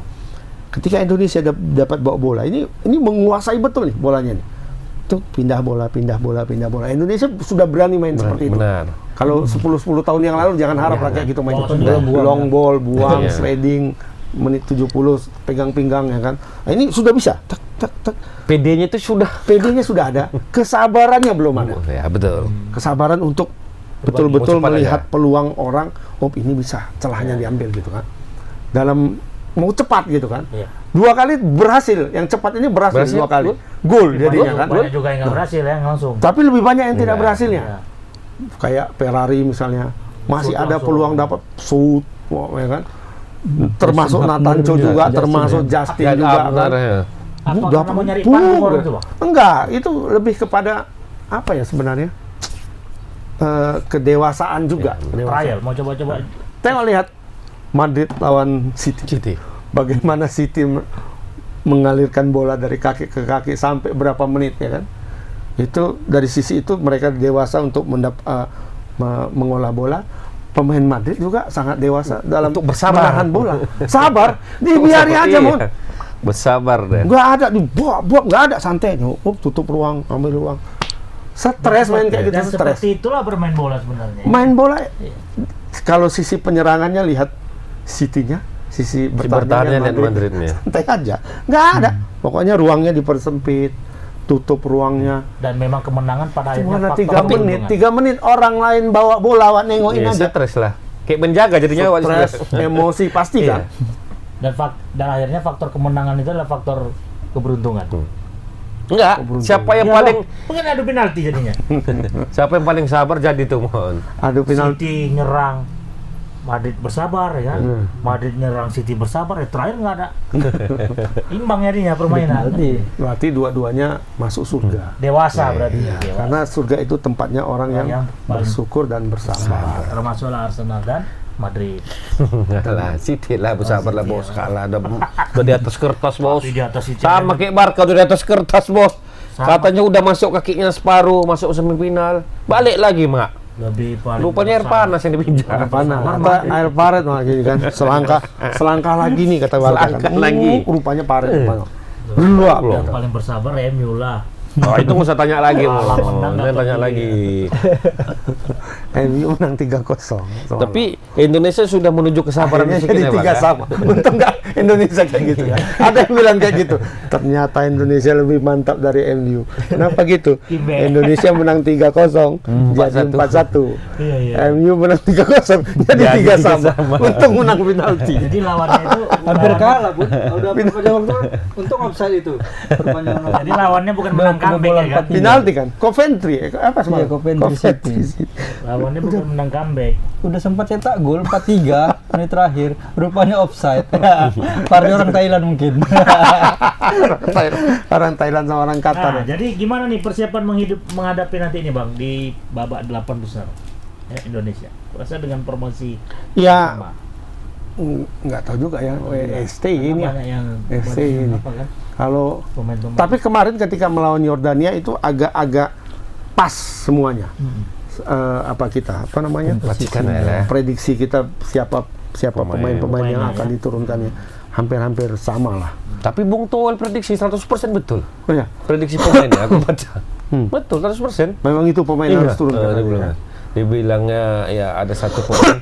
Ketika Indonesia dapat bawa bola, ini menguasai betul nih bolanya nih. Tuh pindah bola. Indonesia sudah berani main seperti itu. Benar. Kalau 10 tahun yang lalu jangan harap lah kayak gitu main. Long ball, buang, sliding, menit 70 pegang pinggang ya kan. Nah, ini sudah bisa. Tak. PD-nya itu sudah. PD-nya sudah ada, kesabarannya belum ada. Ya betul. Kesabaran untuk betul-betul Mau cepat melihat aja. peluang orang, oh ini bisa, celahnya diambil gitu kan. Dalam mau cepat gitu kan. Iya. 2 kali berhasil, yang cepat ini berhasil 2 kali. Gol jadinya kan. Banyak juga yang nggak berhasil ya langsung. Tapi lebih banyak yang tidak Iya. berhasilnya. Iya. Kayak Ferrari misalnya, masih Shoot ada langsung. peluang dapat shoot, ya kan. Termasuk Justin Natanco Hapner juga, juga, termasuk Justin, Justin juga kan. Ya. Apa Udah karena mau nyari puluh. panggung orang itu Bang? Enggak, itu lebih kepada apa ya sebenarnya kedewasaan juga. Trial, mau coba-coba. Tengok lihat Madrid lawan City. Bagaimana City mengalirkan bola dari kaki ke kaki sampai berapa menit ya kan? Itu dari sisi itu mereka dewasa untuk mengolah bola. Pemain Madrid juga sangat dewasa dalam Untuk bersabar. menahan bola. Sabar, dibiarin aja Mon. Bersabar deh. Nggak ada dibuat nggak ada santai. Tutup ruang, ambil ruang. Stres main kayak gitu, Dan stres. seperti itulah bermain bola sebenarnya. Main bola kalau sisi penyerangannya lihat City-nya, sisi Bertahannya lihat Madrid Madridnya. santai aja, nggak ada. Pokoknya ruangnya dipersempit, tutup ruangnya. Dan memang kemenangan pada Cuma akhirnya ada faktor 3 menit orang lain bawa bola, awak nengokin Iya, aja. stres lah. Kayak menjaga jadinya awak Stres, stres. emosi pasti Iya. kan. dan akhirnya faktor kemenangan itu adalah faktor keberuntungan. Enggak, siapa yang Ya, paling mungkin adu penalti jadinya. siapa yang paling sabar jadi tuh mohon. Aduh penalti. City nyerang, Madrid bersabar ya kan. Madrid nyerang, City bersabar, ya terakhir nggak ada. Imbang jadinya permainan. Berarti dua-duanya masuk surga. Dewasa berarti. Dewasa. Karena surga itu tempatnya orang yang Yang paling- bersyukur dan bersabar. Termasuklah Arsenal dan Madrid. Lah, City lah bersabar lah bos, kalah udah di atas kertas bos. Di atas City. Sama kayak Barca udah di atas kertas bos. Sama. Katanya udah masuk kakinya separuh, masuk semifinal. Balik lagi mak. Lebih paling Rupanya air bersabar. panas yang dipinjam. Mana? Apa air paret mah gini kan? Selangkah lagi nih kata Barca kan. Selangkah lagi. Rupanya paret. Luap. Yang paling bersabar MU lah. Oh, itu nggak usah tanya lagi, Kalah Mon. menang Jangan dapat tanya dia. lagi. MU menang 3-0. Tapi Indonesia sudah menuju kesabaran akhirnya miskin jadi ya, Bang, 3 ya? sama. Untung nggak Indonesia kayak gitu ya. Ada yang bilang kayak gitu. Ternyata Indonesia lebih mantap dari MU. Kenapa gitu? Ibe. Indonesia menang 3-0 jadi 4-1. Iya, iya. MU menang 3-0 jadi 3 sama. Untung menang penalti. Jadi lawannya itu Hampir lawan- kalah pun. Udah perpanjangan waktu. Untung offside itu. Perpanjangan waktu. Jadi lawannya bukan menang comeback ya kan. Penalti kan? Coventry apa semalam? Iya, Coventry City. Lawannya bukan menang comeback. Udah sempat cetak gol 4-3 menit terakhir, rupanya offside. Partai orang Thailand mungkin. Orang Thailand sama orang Qatar. Nah, jadi gimana nih persiapan menghadapi nanti ini Bang di babak 8 besar ya, Indonesia? Rasa dengan promosi Ya, sama. nggak tahu juga ya. ST ini ya. Banyak yang SC banyak yang ini. apa kan? Kalau Pemain-pemain. tapi kemarin ketika melawan Yordania itu agak-agak pas semuanya. Apa namanya? Pastikan ya. Prediksi kita siapa pemain-pemain yang Pemainnya, akan ya. diturunkannya hampir sama lah. Tapi Bung Toel prediksi 100% betul. Oh ya, Prediksi pemain ya, aku baca. Hmm. Betul, 100%. memang itu pemain harus turun. dia katanya. bilang. Dia bilangnya ya ada satu pemain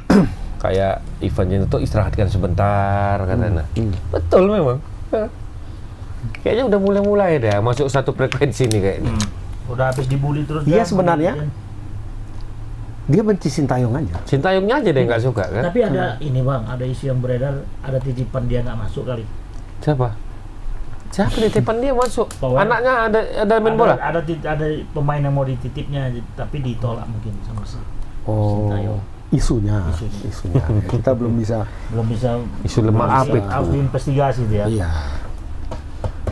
kayak Ivan Janito istirahatkan sebentar katanya. Betul memang. Ya. Kayaknya udah mulai deh masuk satu frekuensi nih kayaknya. Udah habis dibully terus. Iya, kan? sebenarnya. Dia benci Sintayong aja. Sintayongnya aja deh nggak suka kan? Tapi ada ini Bang, ada isu yang beredar, ada titipan dia nggak masuk kali. Siapa? Siapa titipan dia masuk? Bahwa- Anaknya ada main bola? Ada pemain yang mau dititipnya tapi ditolak mungkin sama si Oh, Sintayong. isunya. Isunya. Kita belum bisa. Isu lemah apik. Harus diinvestigasi dia. Iya.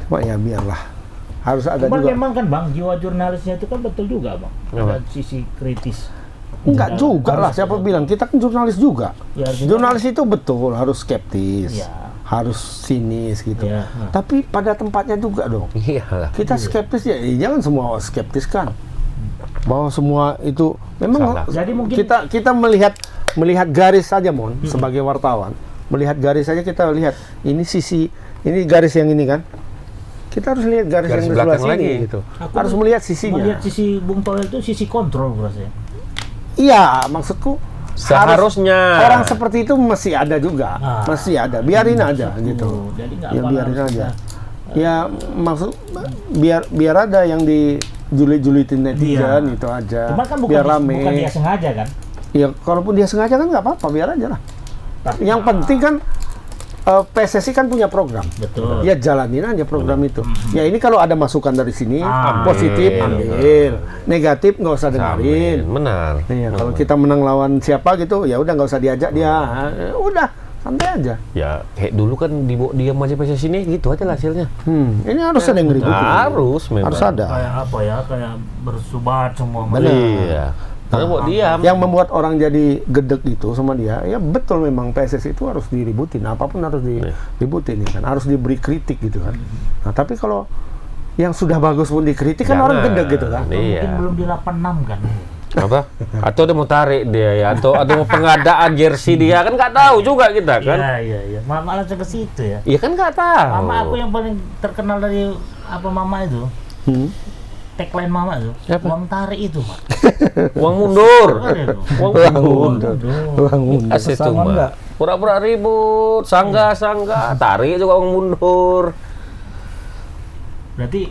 Cuma ya biarlah. Harus ada Cuman juga. memang kan Bang, jiwa jurnalisnya itu kan betul juga Bang. Apa? Ada sisi kritis. Enggak Ya, juga lah, harus- siapa bilang? Kita kan jurnalis juga. Ya, artinya- Jurnalis itu betul harus skeptis, Iya. harus sinis gitu. Iya, nah. Tapi pada tempatnya juga dong. Iya lah. Kita skeptis ya, jangan semua skeptis kan. Bahwa semua itu memang Salah. Jadi mungkin- kita melihat garis saja Mon sebagai wartawan. Melihat garis saja kita lihat ini garis yang ini kan. Kita harus lihat garis Garis yang di sebelah belakang sini lagi. gitu. Aku Harus melihat sisinya. Melihat sisi Bung Toel itu sisi kontrol rasanya. Iya, maksudku Seharusnya. orang seperti itu masih ada juga, Ah. masih ada. Biarin aja Maksudku, gitu. Jadi nggak Ya apa biarin harus aja. kita- Ya maksud biar ada yang dijulit-julitin netizen Iya. itu aja. Cuma kan biar rame. bukan dia sengaja kan. Ya kalaupun dia sengaja kan nggak apa-apa, biar aja lah. Tapi Yang penting kan PSSI kan punya program. betul. Ya jalanin aja program itu. Ya ini kalau ada masukan dari sini, Amin. positif ambil, negatif nggak usah dengerin. Benar. Iya, kalau kita menang lawan siapa gitu, ya udah nggak usah diajak dia. Udah santai aja. Ya, kayak dulu kan diam aja PSSI sini, gitu aja lah hasilnya. Ini harus ada yang ribut. Harus memang. Harus ada. Kayak apa ya? Kayak bersubat semua. Benar. Iya. Karena mau diam. Yang membuat orang jadi gedek itu sama dia, ya betul memang PSSI itu harus diributin, apapun harus diributin ya kan, harus diberi kritik gitu kan. Nah tapi kalau yang sudah bagus pun dikritik kan orang gedek gitu kan. Mungkin Iya. belum di 86 kan. Apa? Atau dia mau tarik dia ya, atau ada mau pengadaan jersey dia, kan nggak tahu juga kita kan. Iya. Malah ke situ ya. Iya kan nggak tahu. Mama aku yang paling terkenal dari apa mama itu. Tagline mama itu, Apa? uang tarik itu, Pak. Uang mundur. Uang Uang mundur. mundur. Uang mundur. Asik tuh, Sama Mbak. nggak? Pura-pura ribut, sanggah, tarik juga uang mundur. Berarti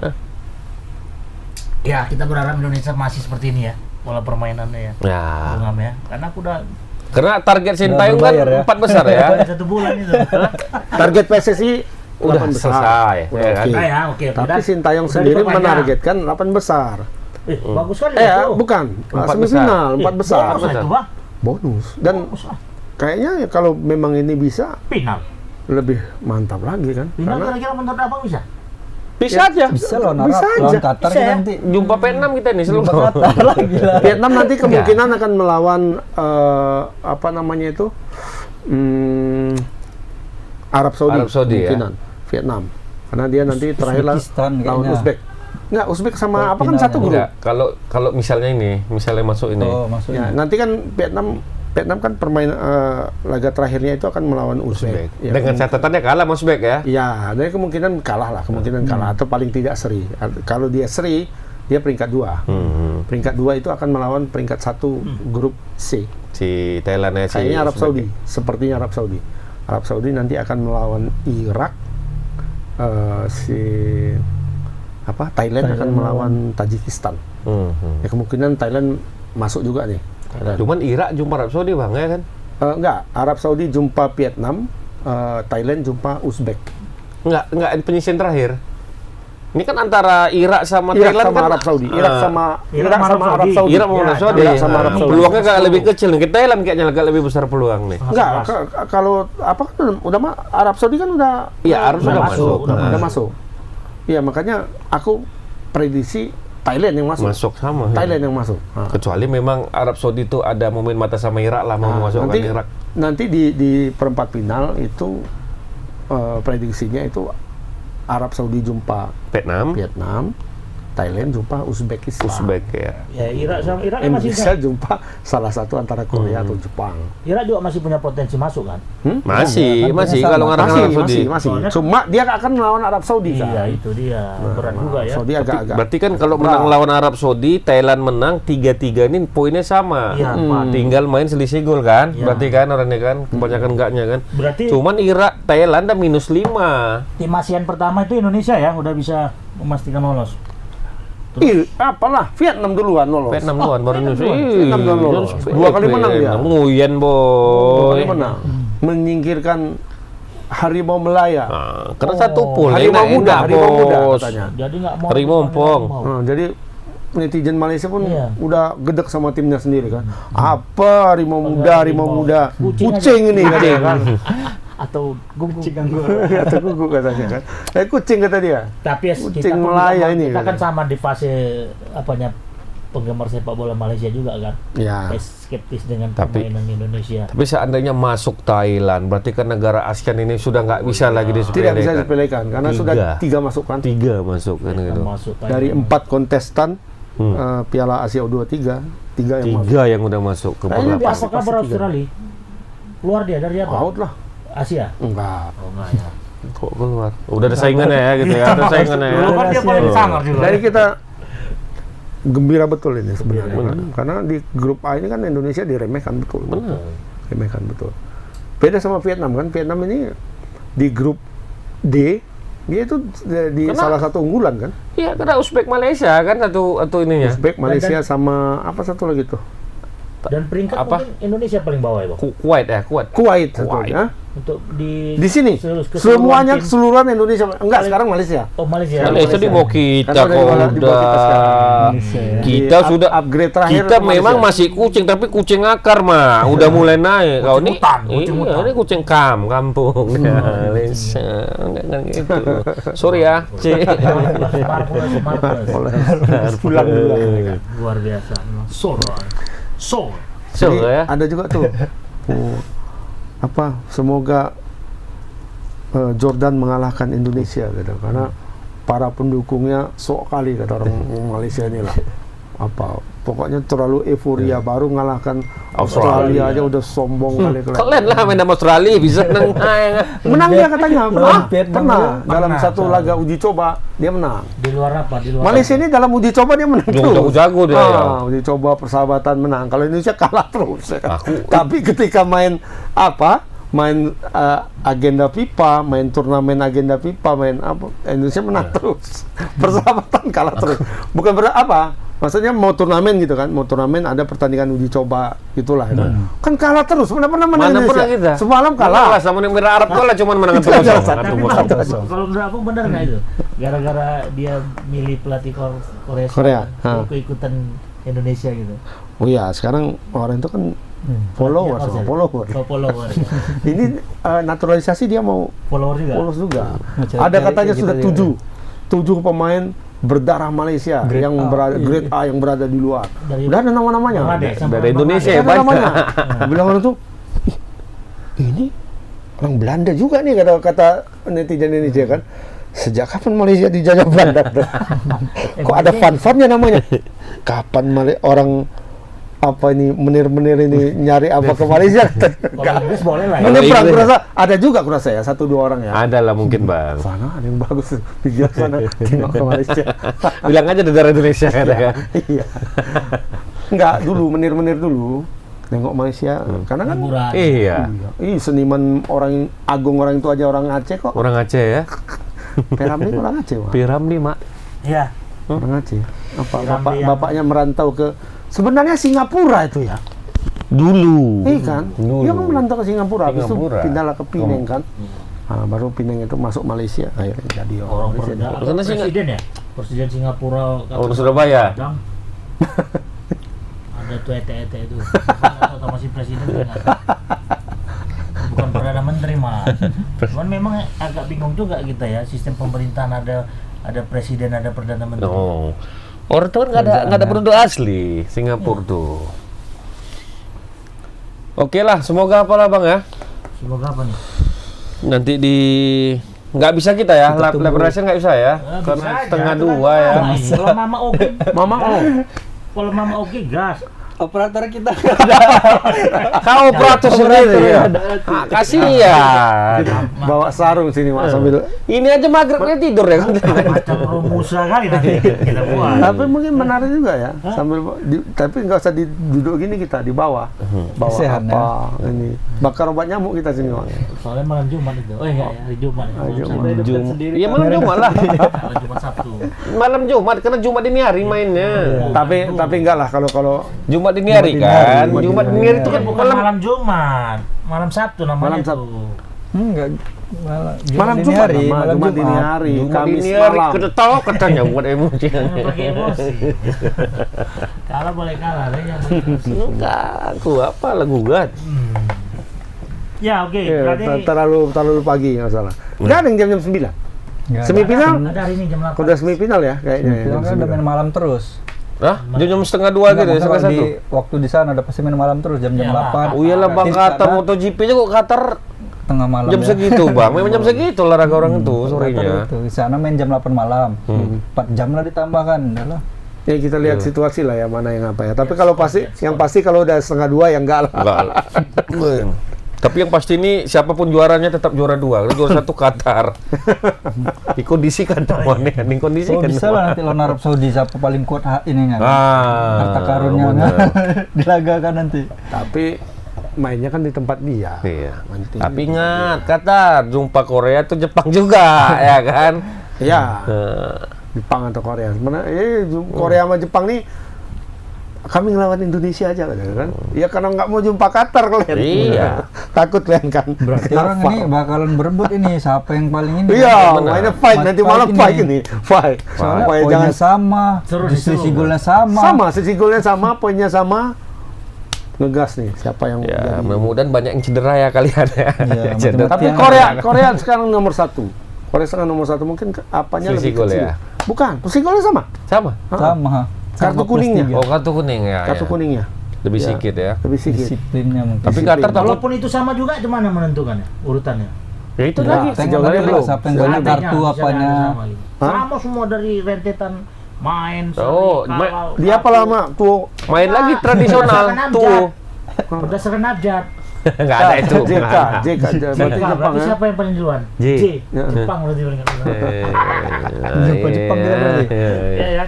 ya kita berharap Indonesia masih seperti ini ya, pola permainannya ya. Ya. Bung Am ya. Karena aku udah Karena target Sintayong kan berbayar ya. 4 besar ya. 1 bulan itu. Target PSSI Udah 8 besar. selesai, ya kan? Oke. Ah ya, oke. Tapi udah. Sintayong Udah sendiri diperpanjang. menargetkan 8 besar. Bagus sekali Ya, itu. bukan. 4 Semifinal, 4 besar. Bagus lah itu, Bang. Bonus. Dan Bagus lah. kayaknya ya kalau memang ini bisa Final. lebih mantap lagi kan. Final Karena kira-kira menurut Abang bisa? Bisa aja. Bisa lawan Bisa Arab, aja. lawan Qatar Bisa kita ya? nanti. Jumpa P6 kita nih Jumpa selalu. Qatar lagi lah. Vietnam nanti kemungkinan akan melawan apa namanya itu Arab Saudi. Arab Saudi, ya? Kemungkinan. Vietnam. Karena dia nanti terakhir Uzbekistan lawan kayaknya. Uzbek. Enggak, Uzbek sama apa kan Finalnya. satu grup. Enggak, kalau misalnya misalnya masuk ini. Oh, maksudnya. Ya, nanti kan Vietnam kan laga terakhirnya itu akan melawan Uzbek. Ya, Dengan catatannya kalah sama Uzbek ya. ya, ada kemungkinan kalah lah, kalah atau paling tidak seri. Kalau dia seri, dia peringkat 2. Peringkat 2 itu akan melawan peringkat 1 grup C. Si Thailand ya, si Kayaknya Arab Uzbek. Saudi, sepertinya Arab Saudi. Arab Saudi nanti akan melawan Irak. Thailand akan melawan Tajikistan. Ya kemungkinan Thailand masuk juga nih. Thailand. Cuman Irak jumpa Arab Saudi Bang ya kan? Enggak, Arab Saudi jumpa Vietnam, Thailand jumpa Uzbek. Enggak penyisian terakhir. Ini kan antara Irak sama Irak Thailand sama kan Arab Saudi. Irak sama Irak Arab sama Saudi. Saudi. Irak sama Arab Saudi. Irak sama Arab Saudi. Peluangnya agak lebih kecil nih. Kita Thailand kayaknya agak lebih besar peluang nih. Enggak, kalau apa kan udah Arab Saudi kan udah Iya, Arab Udah sudah masuk, masuk. udah masuk. Iya, makanya aku prediksi Thailand yang masuk. Masuk sama. ya. Thailand yang masuk. Nah. Kecuali memang Arab Saudi itu ada momen mata sama Irak lah mau masukkan nanti Irak. nanti di perempat final itu prediksinya itu Arab Saudi jumpa Vietnam, Thailand jumpa Uzbekistan. Uzbek ya. Ya Irak masih Indonesia jumpa salah satu antara Korea atau Jepang. Irak juga masih punya potensi masuk kan? Masih kan masih sama. kalau ngarang Arab Saudi. Masih. Soalnya- Cuma dia akan melawan Arab Saudi kan. Iya itu dia berat juga ya. Saudi agak-agak. Berarti kan kalau menang lawan Arab Saudi, Thailand menang 3-3 ini poinnya sama. Iya, Tinggal main selisih gol kan? Iya. Berarti kan orangnya kan kebanyakan enggaknya kan. Berarti Cuman Irak Thailand ada -5. tim ASEAN pertama itu Indonesia ya udah bisa memastikan lolos. Apalah, Vietnam duluan lolos. Vietnam duluan baru Indonesia. Vietnam duluan lolos. 2 kali menang dia. Nguyen 2 boy. kali menang. Menyingkirkan Harimau Melaya. Nah, karena satu pool Harimau muda, Harimau muda bos. katanya. Jadi nggak mau. Harimau ompong. Jadi netizen Malaysia pun Iya. udah gedek sama timnya sendiri kan. Apa harimau muda, kucing ini katanya kan. Atau gugu. Atau gugu katanya kan. Kucing kata dia. Tapi ya, Kucing pun Melaya sama- ini, kita kan kan. sama di fase apanya penggemar sepak bola Malaysia juga kan. Ya. Skeptis dengan Tapi- permainan Indonesia. Tapi seandainya masuk Thailand, berarti kan negara ASEAN ini sudah nggak bisa lagi Tidak bisa disepelekan. disepelekan karena Tiga. sudah 3 masuk kan. 3 masuk kan gitu. Masuk Dari 4 kontestan Piala Asia U23, 3 yang masuk. 3 yang udah masuk ke Kayaknya babak. Apa kabar Australia? Keluar dia dari apa? Out lah. Asia. Enggak. Oh enggak ya. Kok keluar? Udah ada saingannya ya gitu ya. Ada saingannya ya. Dulu kan dia paling sangar juga. Jadi kita gembira betul ini sebenarnya kan? Karena di grup A ini kan Indonesia diremehkan betul. Remehkan betul. Beda sama Vietnam kan. Vietnam ini di grup D dia itu di salah satu unggulan kan. Iya, karena Uzbek Malaysia kan satu ininya. Uzbek, Malaysia sama apa satu lagi tuh? Dan peringkat Apa? mungkin Indonesia paling bawah ya, Bang. Kuwait ya, Kuwait. Kuwait Kuwait. tentunya. Untuk di Di sini semuanya keseluruhan Indonesia. Enggak, sekarang Malaysia. Oh, Malaysia. Malaysia di bawah kita Kan kok udah di bawah kita sekarang. udah. Kita Di sudah upgrade terakhir kita ke Malaysia. memang masih kucing tapi kucing akar mah udah mulai naik. Kau ini Kucing hutan. ini kucing kampung ya, Malaysia. Enggak gitu. Sorry ya, C. Pulang dulu. Luar biasa. Sol. Jadi, ya. ada juga tuh semoga Jordan mengalahkan Indonesia gitu, karena para pendukungnya sok kali kata orang Malaysia ini lah. Pokoknya terlalu euforia, baru ngalahkan Australia aja udah sombong kali. Kalian lah main sama Australia bisa Menang dia katanya, pernah Vietnam dalam satu laga uji coba dia menang. Di luar apa? Di luar Malaysia ini dalam uji coba dia menang terus. Jago dia. Ya. Uji coba persahabatan menang. Kalau Indonesia kalah terus. Aku- Tapi ketika main agenda FIFA, main turnamen agenda FIFA, main apa, Indonesia menang terus. Persahabatan kalah terus. Bukan maksudnya mau turnamen gitu kan, mau turnamen ada pertandingan uji coba gitulah. Kan kalah terus, mana pernah menang Mana Indonesia. pernah kita? Semalam kalah. Sama Emirat Arab kalah cuman menang Itu terus. aja, Tapi Bang, kalau menurut aku benar nggak itu? Gara-gara dia milih pelatih Korea Korea, Selatan, keikutan Indonesia gitu. Oh iya, sekarang orang itu kan followers. Follower. Ini naturalisasi dia mau Follower juga. polos juga. Cari- Ada cari katanya kayak sudah gitu 7 pemain berdarah Malaysia Grade yang A. berada grade A yang berada di luar. Dari- Udah ada nama-namanya. Bangladesh sama Dari Indonesia Ada ya banyak. namanya. Bilang orang tuh, ini orang Belanda juga nih kata netizen Indonesia kan. Sejak kapan Malaysia dijajah Belanda? Kok ada fan-fannya namanya? Kapan orang menir-menir ini nyari apa ke Malaysia? Kalau Inggris boleh lah ya. Menyeberang, Inggris. kurasa ada juga kurasa ya, 1-2 orang ya. Ada lah mungkin bang. Sana ada yang bagus, pikir sana tengok ke Malaysia. Bilang aja dari Indonesia kan. Iya. Enggak, dulu menir-menir dulu. Nengok Malaysia, karena kan Liburan. Iya. seniman orang agung orang itu aja orang Aceh kok. Orang Aceh ya. Peramli orang Aceh, Mak. Piramli mak. Iya. Orang Aceh. Piramli yang- Bapaknya merantau ke sebenarnya Singapura itu ya. Dulu. Iya kan? Dulu. Dia kan merantau ke Singapura, habis itu Singapura. pindahlah ke Penang kan. Baru Penang itu masuk Malaysia, akhirnya jadi Orang presiden. Karena presiden ya? Presiden Singapura. Orang Surabaya. Kadang ada tuh ete-ete itu. Atau masih presiden juga nggak tahu. Bukan Perdana Menteri mah. Cuman memang agak bingung juga kita ya, sistem pemerintahan ada presiden, ada Perdana Menteri. Oh. Orang tuh kan nggak ada penduduk asli Singapura tuh. Oke lah, semoga apalah bang ya. Semoga apa nih? Nanti nggak bisa kita ya, lab operation nggak bisa ya, karena Bisa aja, setengah itu kan 2 ya. Kalau Mama oke, Mama kalau Mama oke gas. Operator kita Kau operator sendiri ya. Kasihan. bawa sarung sini Mak sambil. Ini aja maghribnya tidur ya kan. Macam rumusa kali nanti kita buat. Tapi mungkin menarik juga ya, sambil tapi nggak usah duduk gini kita di bawah. Bawa Kasihan, apa ini? Bakar obat nyamuk kita sini, Mak. Soalnya malam Jumat itu. Oh iya, hari Jumat. Iya malam Jumat lah. Malam Jumat Sabtu. Malam Jumat karena Jumat dini hari mainnya. Tapi enggak lah kalau Jumat dini hari kan. Jumat dini hari itu kan Bukan malam Jumat, malam Sabtu namanya Malam Sabtu. tuh. enggak malam dini Jumat, hari, Mak. malam Jumat dini Jumat. hari, Jumat Kamis dini hari malam. kedetok katanya buat emosi. Jangan pakai emosi. Kalah boleh kalah, deh, yang penting. Enggak, aku apa lah gugat. Ya oke, Iya, berarti terlalu pagi nggak salah. Nggak ada yang jam 9. Nggak ada. Semifinal ada hari ini jam 8. udah semifinal ya kayaknya. ya, Bilang jam kan udah 9. main malam terus. Hah? Jam setengah 2 gitu ya, setengah 1. Waktu di sana ada pasti main malam terus jam-jam Iyalah. 8. Oh iyalah bang Qatar MotoGP nya kok Qatar Tengah malam jam ya. segitu bang, memang jam segitu olahraga orang itu sorenya. Itu di sana main jam 8 malam. 4 jam lah ditambahkan, udah lah. Ya kita lihat situasi lah ya mana yang apa ya. Tapi kalau pasti yang pasti kalau udah setengah 2 ya enggak lah. Enggak lah. Tapi yang pasti ini siapapun juaranya tetap juara 2. Kalau juara 1 Qatar. Dikondisikan temannya, dikondisikan. Oh bisa lah nanti lawan Arab Saudi siapa paling kuat ininya. Harta karunnya benar. dilagakan nanti. Tapi mainnya kan di tempat dia. Iya. Nanti. Tapi ingat, Qatar jumpa Korea tuh Jepang juga, ya kan? Ya, Nah, Jepang atau Korea. Sebenarnya Korea sama Jepang nih kami ngelawan Indonesia aja kan. Ya karena nggak mau jumpa Qatar kalian. Iya. Takut kalian kan. Berarti orang ini bakalan berebut ini siapa yang paling ini. Iya, Benar. mainnya fight nanti malam fight ini. Fight. Soalnya Supaya poinnya sama, Seru, selisih seru. golnya sama. sama, sisi golnya sama, poinnya sama. Ngegas nih siapa yang Ya, jadi. mudah-mudahan banyak yang cedera ya kalian ya. Iya, Cedera. Tapi Korea sekarang nomor 1. Korea sekarang nomor 1 mungkin apanya Sisi lebih gol kecil. ya? Bukan, posisi golnya sama. Sama. Sama. Kartu Sama plus kuningnya. 3. Oh, kartu kuning ya. Kartu ya. kuningnya Lebih Ya. sedikit ya. lebih sedikit. Disiplinnya mungkin. Tapi Disiplin. Qatar takut. Walaupun itu sama juga, gimana menentukannya urutannya? Ya itu Nah, lagi. Tengok sejauh lagi ini dulu belum. siapa yang golnya Seandainya, kartu misalnya apanya. ada sama gitu. Hah? Sama semua dari rentetan main. Oh, Dia apa lama tuh? Main lagi tradisional tuh. Berdasarkan abjad. Enggak ada itu. JK, nggak ada. JK, berarti Jepang, Jepang berarti ya. siapa yang paling duluan? J. Jepang berarti paling duluan. Jumpa Jepang kita berarti. Ya, ya.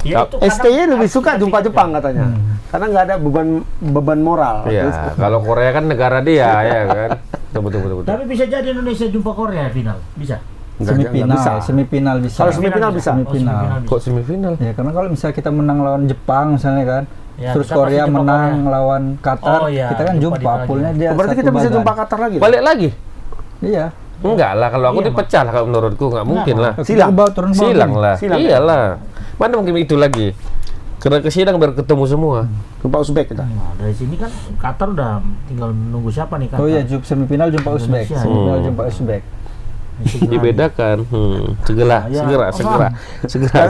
Ya, itu STY kadang lebih harus suka kita jumpa pikirkan. Jepang katanya. Karena nggak ada beban moral. Iya, kalau Korea kan negara dia ya kan. Betul. Tapi bisa jadi Indonesia jumpa Korea final, bisa. Nggak bisa. Semifinal bisa. Kalau semifinal bisa. Semifinal. Kok semifinal? Ya karena kalau misalnya kita menang lawan Jepang misalnya kan, Ya, terus kita Korea pasti jumpa menang Korea. lawan Qatar, Oh, iya, kita kan jumpa jumpa di poolnya lagi. dia. Berarti satu kita bisa bagan. jumpa Qatar lagi. Balik lagi? Iya. Enggak lah, kalau aku Iya, dipecah lah kalau menurutku nggak mungkin lah. Silang. Turun ke bawah. Silang lah. Silang. Iyalah. Mana mungkin itu lagi? Karena ke sidang biar ketemu semua. Jumpa Uzbek kita. Nah, dari sini kan Qatar udah tinggal nunggu siapa nih Qatar. Oh iya, semifinal jumpa Uzbek. Indonesia. Semifinal jumpa Uzbek. Dibedakan. Segera.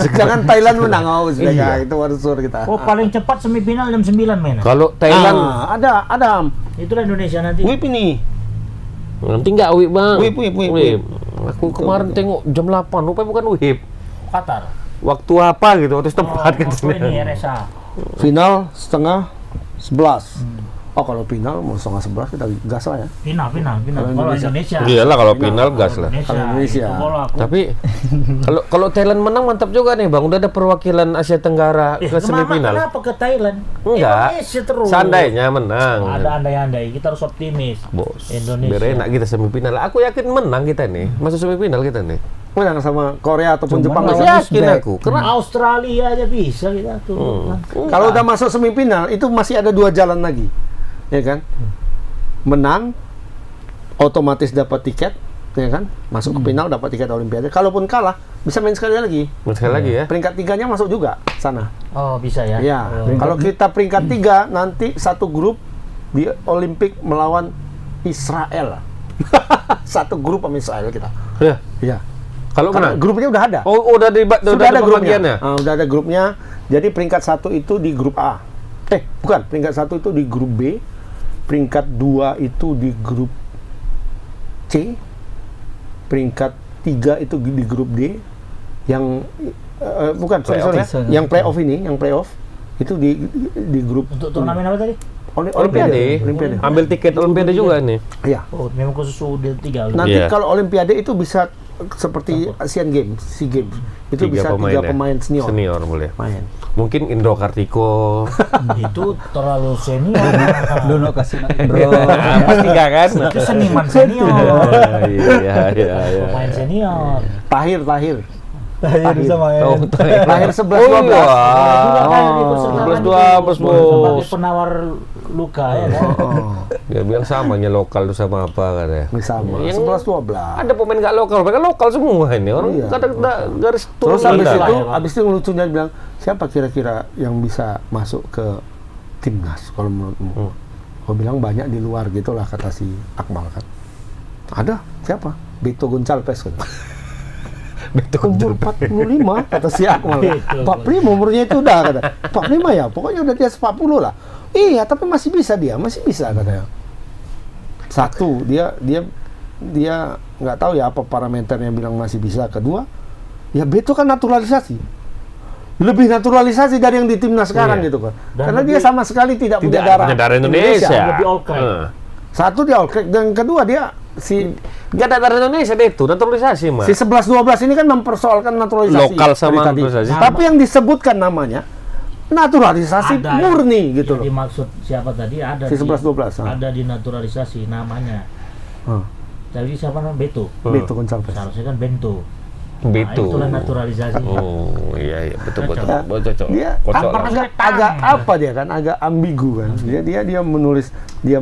Jangan Thailand menang Uzbek Iya. ya, itu harus suruh kita. Oh, paling cepat semifinal jam 9 main. Kalau Thailand Ada. Itulah Indonesia nanti. Wip ini. nanti nggak WIB bang. Wib. Aku kemarin tengok jam 8, rupanya bukan WIB. Qatar. Waktu apa gitu, waktu setempat Oh, gitu. ini RSA. Final setengah 11. Oh kalau final mau setengah 11 kita gas lah ya. Final. Kalau Kalau Indonesia. Indonesia. Iyalah kalau final gas lah. Kalau Indonesia. Itu kalau aku. Tapi kalau Thailand menang mantap juga nih bang. Udah ada perwakilan Asia Tenggara ke semifinal. Kenapa ke Thailand? Enggak. Indonesia terus. Seandainya menang. Ada andai-andai, kita harus optimis. Bos. Indonesia. Biar enak kita semifinal. Aku yakin menang kita nih. Masuk semifinal kita nih. Menang sama Korea ataupun Cuman Jepang. lawan Masih yakin Uzbek. aku. Karena Australia aja bisa kita tuh. Kalau udah masuk semifinal itu masih ada 2 jalan lagi. Ya kan? Menang otomatis dapat tiket, ya kan? Masuk ke final dapat tiket Olimpiade. Kalaupun kalah bisa main sekali lagi. sekali lagi ya. Peringkat 3-nya masuk juga sana. Oh, bisa ya. Ya, Oh. kalau kita peringkat 3 nanti satu grup di Olimpik melawan Israel. Satu grup sama Israel kita. Ya. Iya. Kalau Karena menang. grupnya udah ada. Oh, udah Sudah ada grupnya. pembagiannya. Udah ada grupnya. Jadi peringkat 1 itu di grup A. Bukan, peringkat 1 itu di grup B. Peringkat 2 itu di grup C. Peringkat 3 itu di grup D. Yang bukan, Playoff sorry. Yang playoff ini, yang playoff itu di grup Untuk turnamen apa tadi? Olimpiade. Ambil tiket Olimpiade juga nih. Iya. Oh, memang khusus U3. Nanti Iya. kalau Olimpiade itu bisa seperti Asian Games, SEA Games. Itu bisa 3 ya. pemain senior Senior boleh. main. Mungkin Indro Kartiko. Itu terlalu senior. Dono kasih bro. Pasti enggak kan? Itu seniman senior. Iya. Pemain senior. Tahir. Tahir bisa main. Oh, Lahir 11-12. Juga kan Oh, ikut serta 11-12 bos. sebagai penawar luka ya kan. Dia bilang samanya lokal itu sama apa katanya. Sama. Yang 11-12. Ada pemain nggak lokal, mereka lokal semua ini. Orang Iya. kadang garis Terus turun. habis itu lucunya bilang, siapa kira-kira yang bisa masuk ke timnas kalau menurutmu? Gua bilang banyak di luar gitulah kata si Akmal kan. Ada, siapa? Beto Goncalves kan. Umur 45 kata si Akmal. 45 umurnya itu udah kata. 45 ya, pokoknya udah di atas 40 lah. Iya, tapi masih bisa katanya. Satu, dia nggak tahu ya apa parameternya bilang masih bisa. Kedua, ya Beto kan naturalisasi. Lebih naturalisasi dari yang di timnas sekarang Iya. gitu kan. Dan Karena lebih- dia sama sekali tidak punya Tidak punya darah Indonesia. Lebih all crack. Satu dia all crack, dan kedua dia si Nggak ada darah Indonesia deh itu, naturalisasi mah. si 11-12 ini kan mempersoalkan naturalisasi Lokal sama tadi. naturalisasi. Tapi yang disebutkan namanya naturalisasi Ada murni gitu yang loh. dimaksud siapa tadi ada Si 11-12, ada di naturalisasi namanya. Hmm. Jadi siapa namanya Beto. Beto Goncalves. Seharusnya kan Bento. Betul. Itulah naturalisasi. Oh iya betul. Cocok. Dia Kocok lah. agak apa dia kan, agak ambigu kan. Dia menulis, dia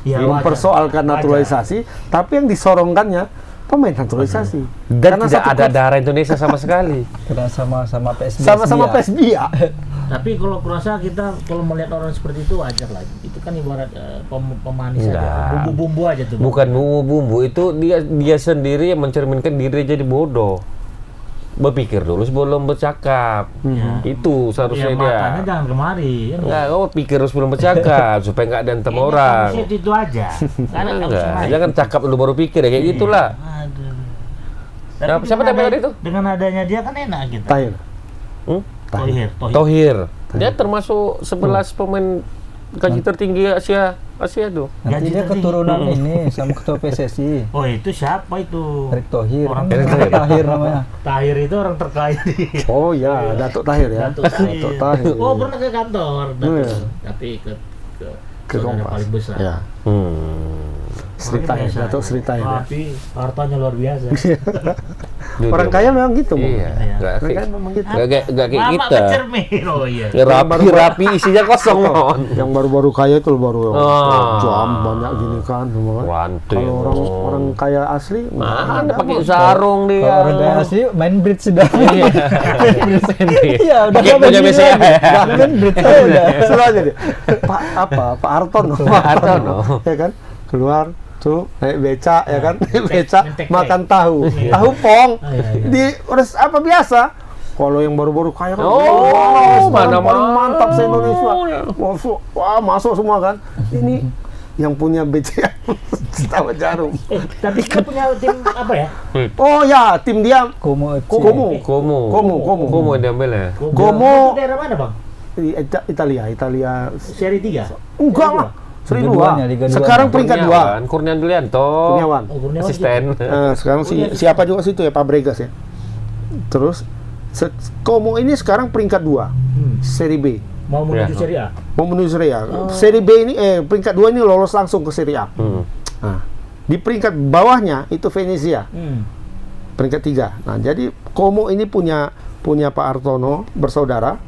Ya, mempersoalkan wajar. naturalisasi, tapi yang disorongkannya pemain naturalisasi. Dan Karena tidak satu ada klub darah Indonesia sama sekali. Karena sama-sama PSB. sama-sama PSBA. Tapi kalau kurasa kita kalau melihat orang seperti itu wajar lah. Itu kan ibarat pemanis Enggak. aja, bumbu-bumbu aja tuh. Bukan bumbu-bumbu, itu dia sendiri yang mencerminkan diri jadi bodoh. Berpikir dulu sebelum bercakap. Itu Ya, seharusnya dia. matanya jangan kemari. Ya, Enggak, kau pikir sebelum bercakap supaya nggak ada antem orang. Itu aja. Karena Enggak, jangan cakap dulu baru pikir ya kayak gitulah. Aduh. Nah, siapa namanya tadi itu? Dengan adanya dia kan enak kita. Tahir. Hmm? Tohir. Tohir. Dia termasuk 11 pemain gaji tertinggi Asia tuh. Nanti Gaji dia tertinggi. keturunan ini sama ketua PSSI. Oh itu siapa itu? Erick Thohir. Orang Tahir namanya. Tahir itu orang terkaya di Oh ya, Datuk Tahir ya. Datuk Tahir. Datuk Tahir. Oh pernah ke kantor, Datuk. Iya. Tapi ke Ke saudara Kompas. paling besar. Ya. Sri Orangnya Tahir, biasa Datuk aja. Sri Tahir ya. Tapi hartanya luar biasa. Orang kaya memang gitu, Bang. Iya, Iya. nggak Orang kayak kaya memang gitu. nggak kayak Mama kita. kecermin. Oh iya. Ya, rapi isinya kosong mon. Yang baru-baru kaya itu baru Ah. jam banyak gini kan, semua kan. Ranting. Kalau orang kaya asli, Mana pakai sarung dia. Kalau orang kaya asli main bridge sudah. Iya. Iya, udah Pakai punya main BCA. main bridge aja udah. selalu aja dia. Pak Artono. Artono. Ya kan, keluar tuh naik beca ya kan, naik beca mentek. makan tahu, Iya. tahu pong iya. di apa biasa. Kalau yang baru-baru kaya kan, Oh, wah, mana paling mau. mantap se Indonesia. Masuk, wah masuk semua kan. Ini yang punya BCA tahu jarum. Tapi kita punya tim apa ya? Oh ya, tim dia Como FC. Como. Komo yang diambil ya. Gomo. Itu daerah mana bang? Di Italia. Seri 3? Enggak lah. Seri Liga 2. duanya, Liga duanya. Sekarang peringkat 2. Kurniawan Dulianto. Kurniawan. Oh, Kurniawan Asisten. Sekarang siapa juga situ ya, Fabregas ya. Terus Como ini sekarang peringkat 2 Seri B. Mau menuju Ya. Seri A? Mau menuju Seri A. Seri B ini peringkat 2 ini lolos langsung ke Seri A. Nah, di peringkat bawahnya itu Venezia, peringkat 3. Nah, jadi Como ini punya Pak Artono bersaudara,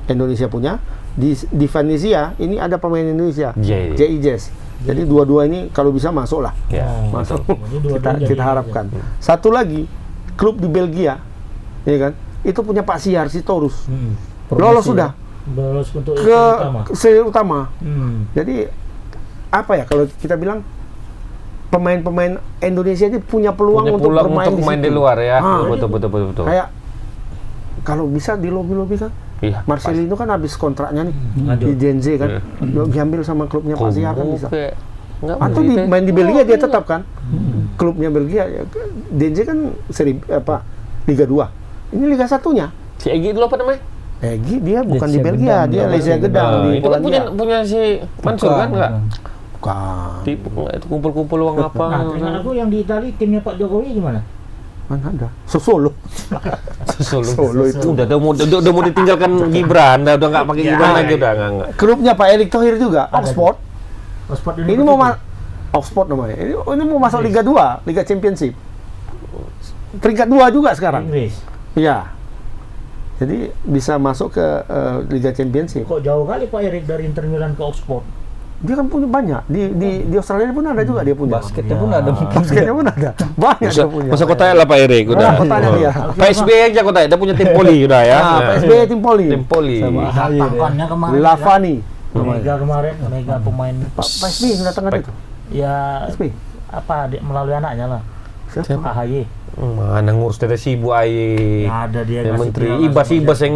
Indonesia punya. Di Venezia ini ada pemain Indonesia, JIJS. Jadi dua-dua ini kalau bisa masuk lah. Ya. Masuk. Ini dua-duanya kita jadi harapkan. Satu lagi klub di Belgia, ya kan? Itu punya Pak Siar Sitorus. Lolos sudah Lolos untuk ke utama. seri utama. Hmm. Jadi apa ya kalau kita bilang pemain-pemain Indonesia ini punya peluang untuk bermain untuk main di situ. luar ya. Ah. Betul. Kayak kalau bisa di lobby kan. Iya. Marcelino kan habis kontraknya nih Lanjut. di Gen Z kan. Diambil sama klubnya Pak Siar kan bisa. Atau Atau main di Belgia dia tetap kan. Klubnya Belgia ya. Gen Z kan seri Liga 2. Ini Liga 1-nya. Si Egi dulu apa namanya? Egi dia bukan di Legia Belgia, Gedang, dia dia Legia Gedang di itu kan Polandia. punya si Mansur kan enggak? Bukan. Tipu enggak itu kumpul-kumpul uang apa? Nah, dengan aku yang di Itali timnya Pak Jokowi gimana? Mana ada? Solo. Solo itu udah mau ditinggalkan Gibran, udah enggak pakai Gibran lagi udah enggak. Klubnya Pak Erick Thohir juga, Oxford. Oxford Ini mau Oxford namanya. Ini mau masuk Liga 2, Liga Championship. Peringkat 2 juga sekarang. Inggris. Iya. Jadi bisa masuk ke Liga Championship. Kok jauh kali Pak Erik dari Inter Milan ke Oxford? Dia kan punya banyak. Di Australia pun ada juga dia punya. Basketnya pun ada mungkin. Basketnya pun ada. Banyak dia punya. Masa kota lah Pak Erik udah. Kotanya dia. PSB aja kota, dia punya tim poli udah ya. Nah, PSB tim poli. Tim poli. Sama AHY deh. Datangkannya kemarin. Lavani. Mega kemarin, Mega pemain. PSB yang datang itu. Ya PSB. apa melalui anaknya lah. Siapa? AHY. Mana ngurus tete sibuk aye. Nggak ada dia Ya, ngasih menteri piala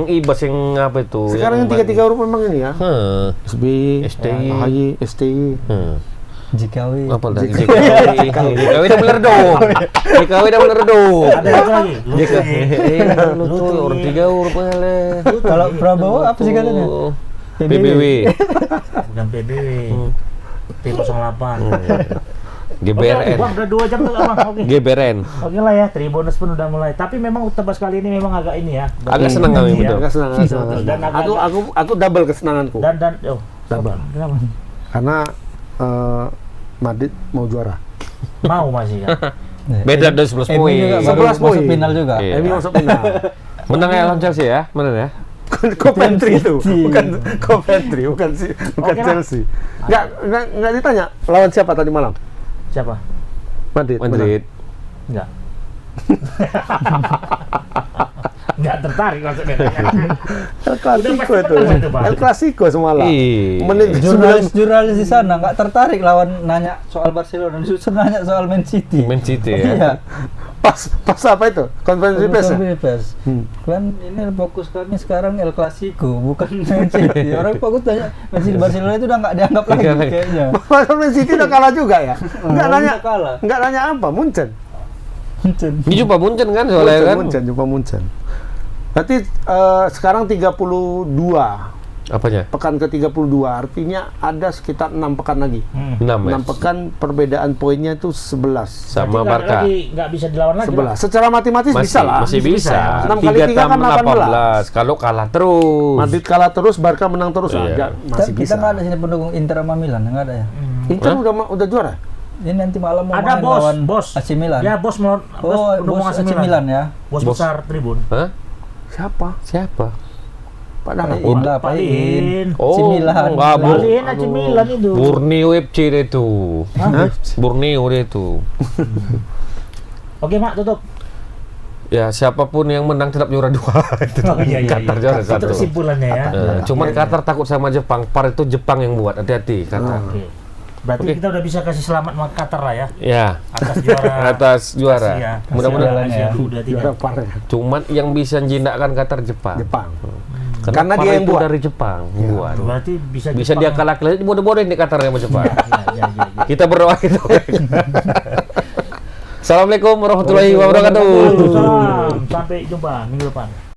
Ibas yang apa itu? Sekarang yang tiga-tiga huruf memang ini ya. PSB, STI. AHY, STI. JKW. Apa lagi? JKW udah bener dong. JKW udah bener dong. Ada satu lagi. Lu tuh orang tiga huruf aja. Kalau Prabowo apa sih katanya? PBW. Bukan PBW. P08. GBRN. Bang, udah 2 jam tuh Bang. Oke. GBRN. Oke lah ya, Tribunus pun udah mulai. Tapi memang Tebas kali ini memang agak ini ya. Agak senang kami, betul. Agak senang. Dan agak- Aku double kesenanganku. Dan Double. kenapa? Karena Madrid mau juara. Mau masih kan. Beda dari 11 MU poin. juga 11 baru masuk poin. final juga. Iya. MU masuk final. Menang ya lawan Chelsea ya, benar ya? Coventry itu, City. bukan Coventry, bukan Oke, Mak. Chelsea. Nggak ditanya lawan siapa tadi malam? Siapa? Madrid. Madrid. Enggak. Enggak tertarik maksudnya. El Clasico Udah itu. pasti menang itu, Pak. El Clasico semalam. Iya. Menit Jurnalis di sana nggak tertarik lawan nanya soal Barcelona, justru nanya soal Man City. Man City ya. Iya. pas apa itu? Konferensi pers. ya? Konferensi pers. Kan ini fokus kami sekarang El Clasico, bukan Man City. Orang fokus tanya Man City Barcelona itu udah nggak dianggap lagi Iya, lagi. kayaknya. Man City udah kalah juga ya? Nggak Udah nanya. kalah. Nggak nanya apa? Munchen. Ini jumpa Munchen kan soalnya kan? Jumpa Munchen. Berarti sekarang 32. Apanya? Pekan ke-32 artinya ada sekitar 6 pekan lagi. 6 ya. 6 pekan perbedaan poinnya itu 11. Sama Berarti Barca. nggak bisa dilawan lagi. 11. Secara matematis bisa lah. Masih bisa. 6 kali 3 3 kan 18. Kalau kalah terus. Madrid kalah terus, Barca menang terus. Iya. Ada, masih Kita bisa. nggak ada sini pendukung Inter sama Milan, nggak ada ya. Inter udah juara. Ini nanti malam mau Ada main bos, lawan bos. AC Milan. Ya bos melawan Oh, pendukung bos AC AC Milan ya. Bos Bos. besar tribun. Hah? Siapa? Siapa? Pak Dahlan. Udah, Palin. AC Milan. enggak, Palin AC Milan itu. Borneo FC dia itu. Hah? Borneo dia itu. Oke, Mak, tutup. Ya siapapun yang menang tetap juara 2. Oh iya iya. Qatar iya. juara Itu 1. kesimpulannya ya. Cuman Qatar takut sama Jepang. PAR itu Jepang yang buat. Hati-hati Qatar. Oke. Berarti kita udah bisa kasih selamat sama Qatar lah ya. Ya. Atas juara. Atas juara. Asia. Mudah-mudahan. Asia U23. Juara PAR ya. Cuman yang bisa jindakkan Qatar Jepang. Jepang. Karena dia PAR yang itu buat. dari Jepang buat. Berarti bisa Bisa dia kalah bodoh-bodoh di Qatar sama Jepang. Ya. Kita berdoa gitu. Assalamualaikum warahmatullahi wabarakatuh. Waalaikumsalam. Sampai jumpa minggu depan.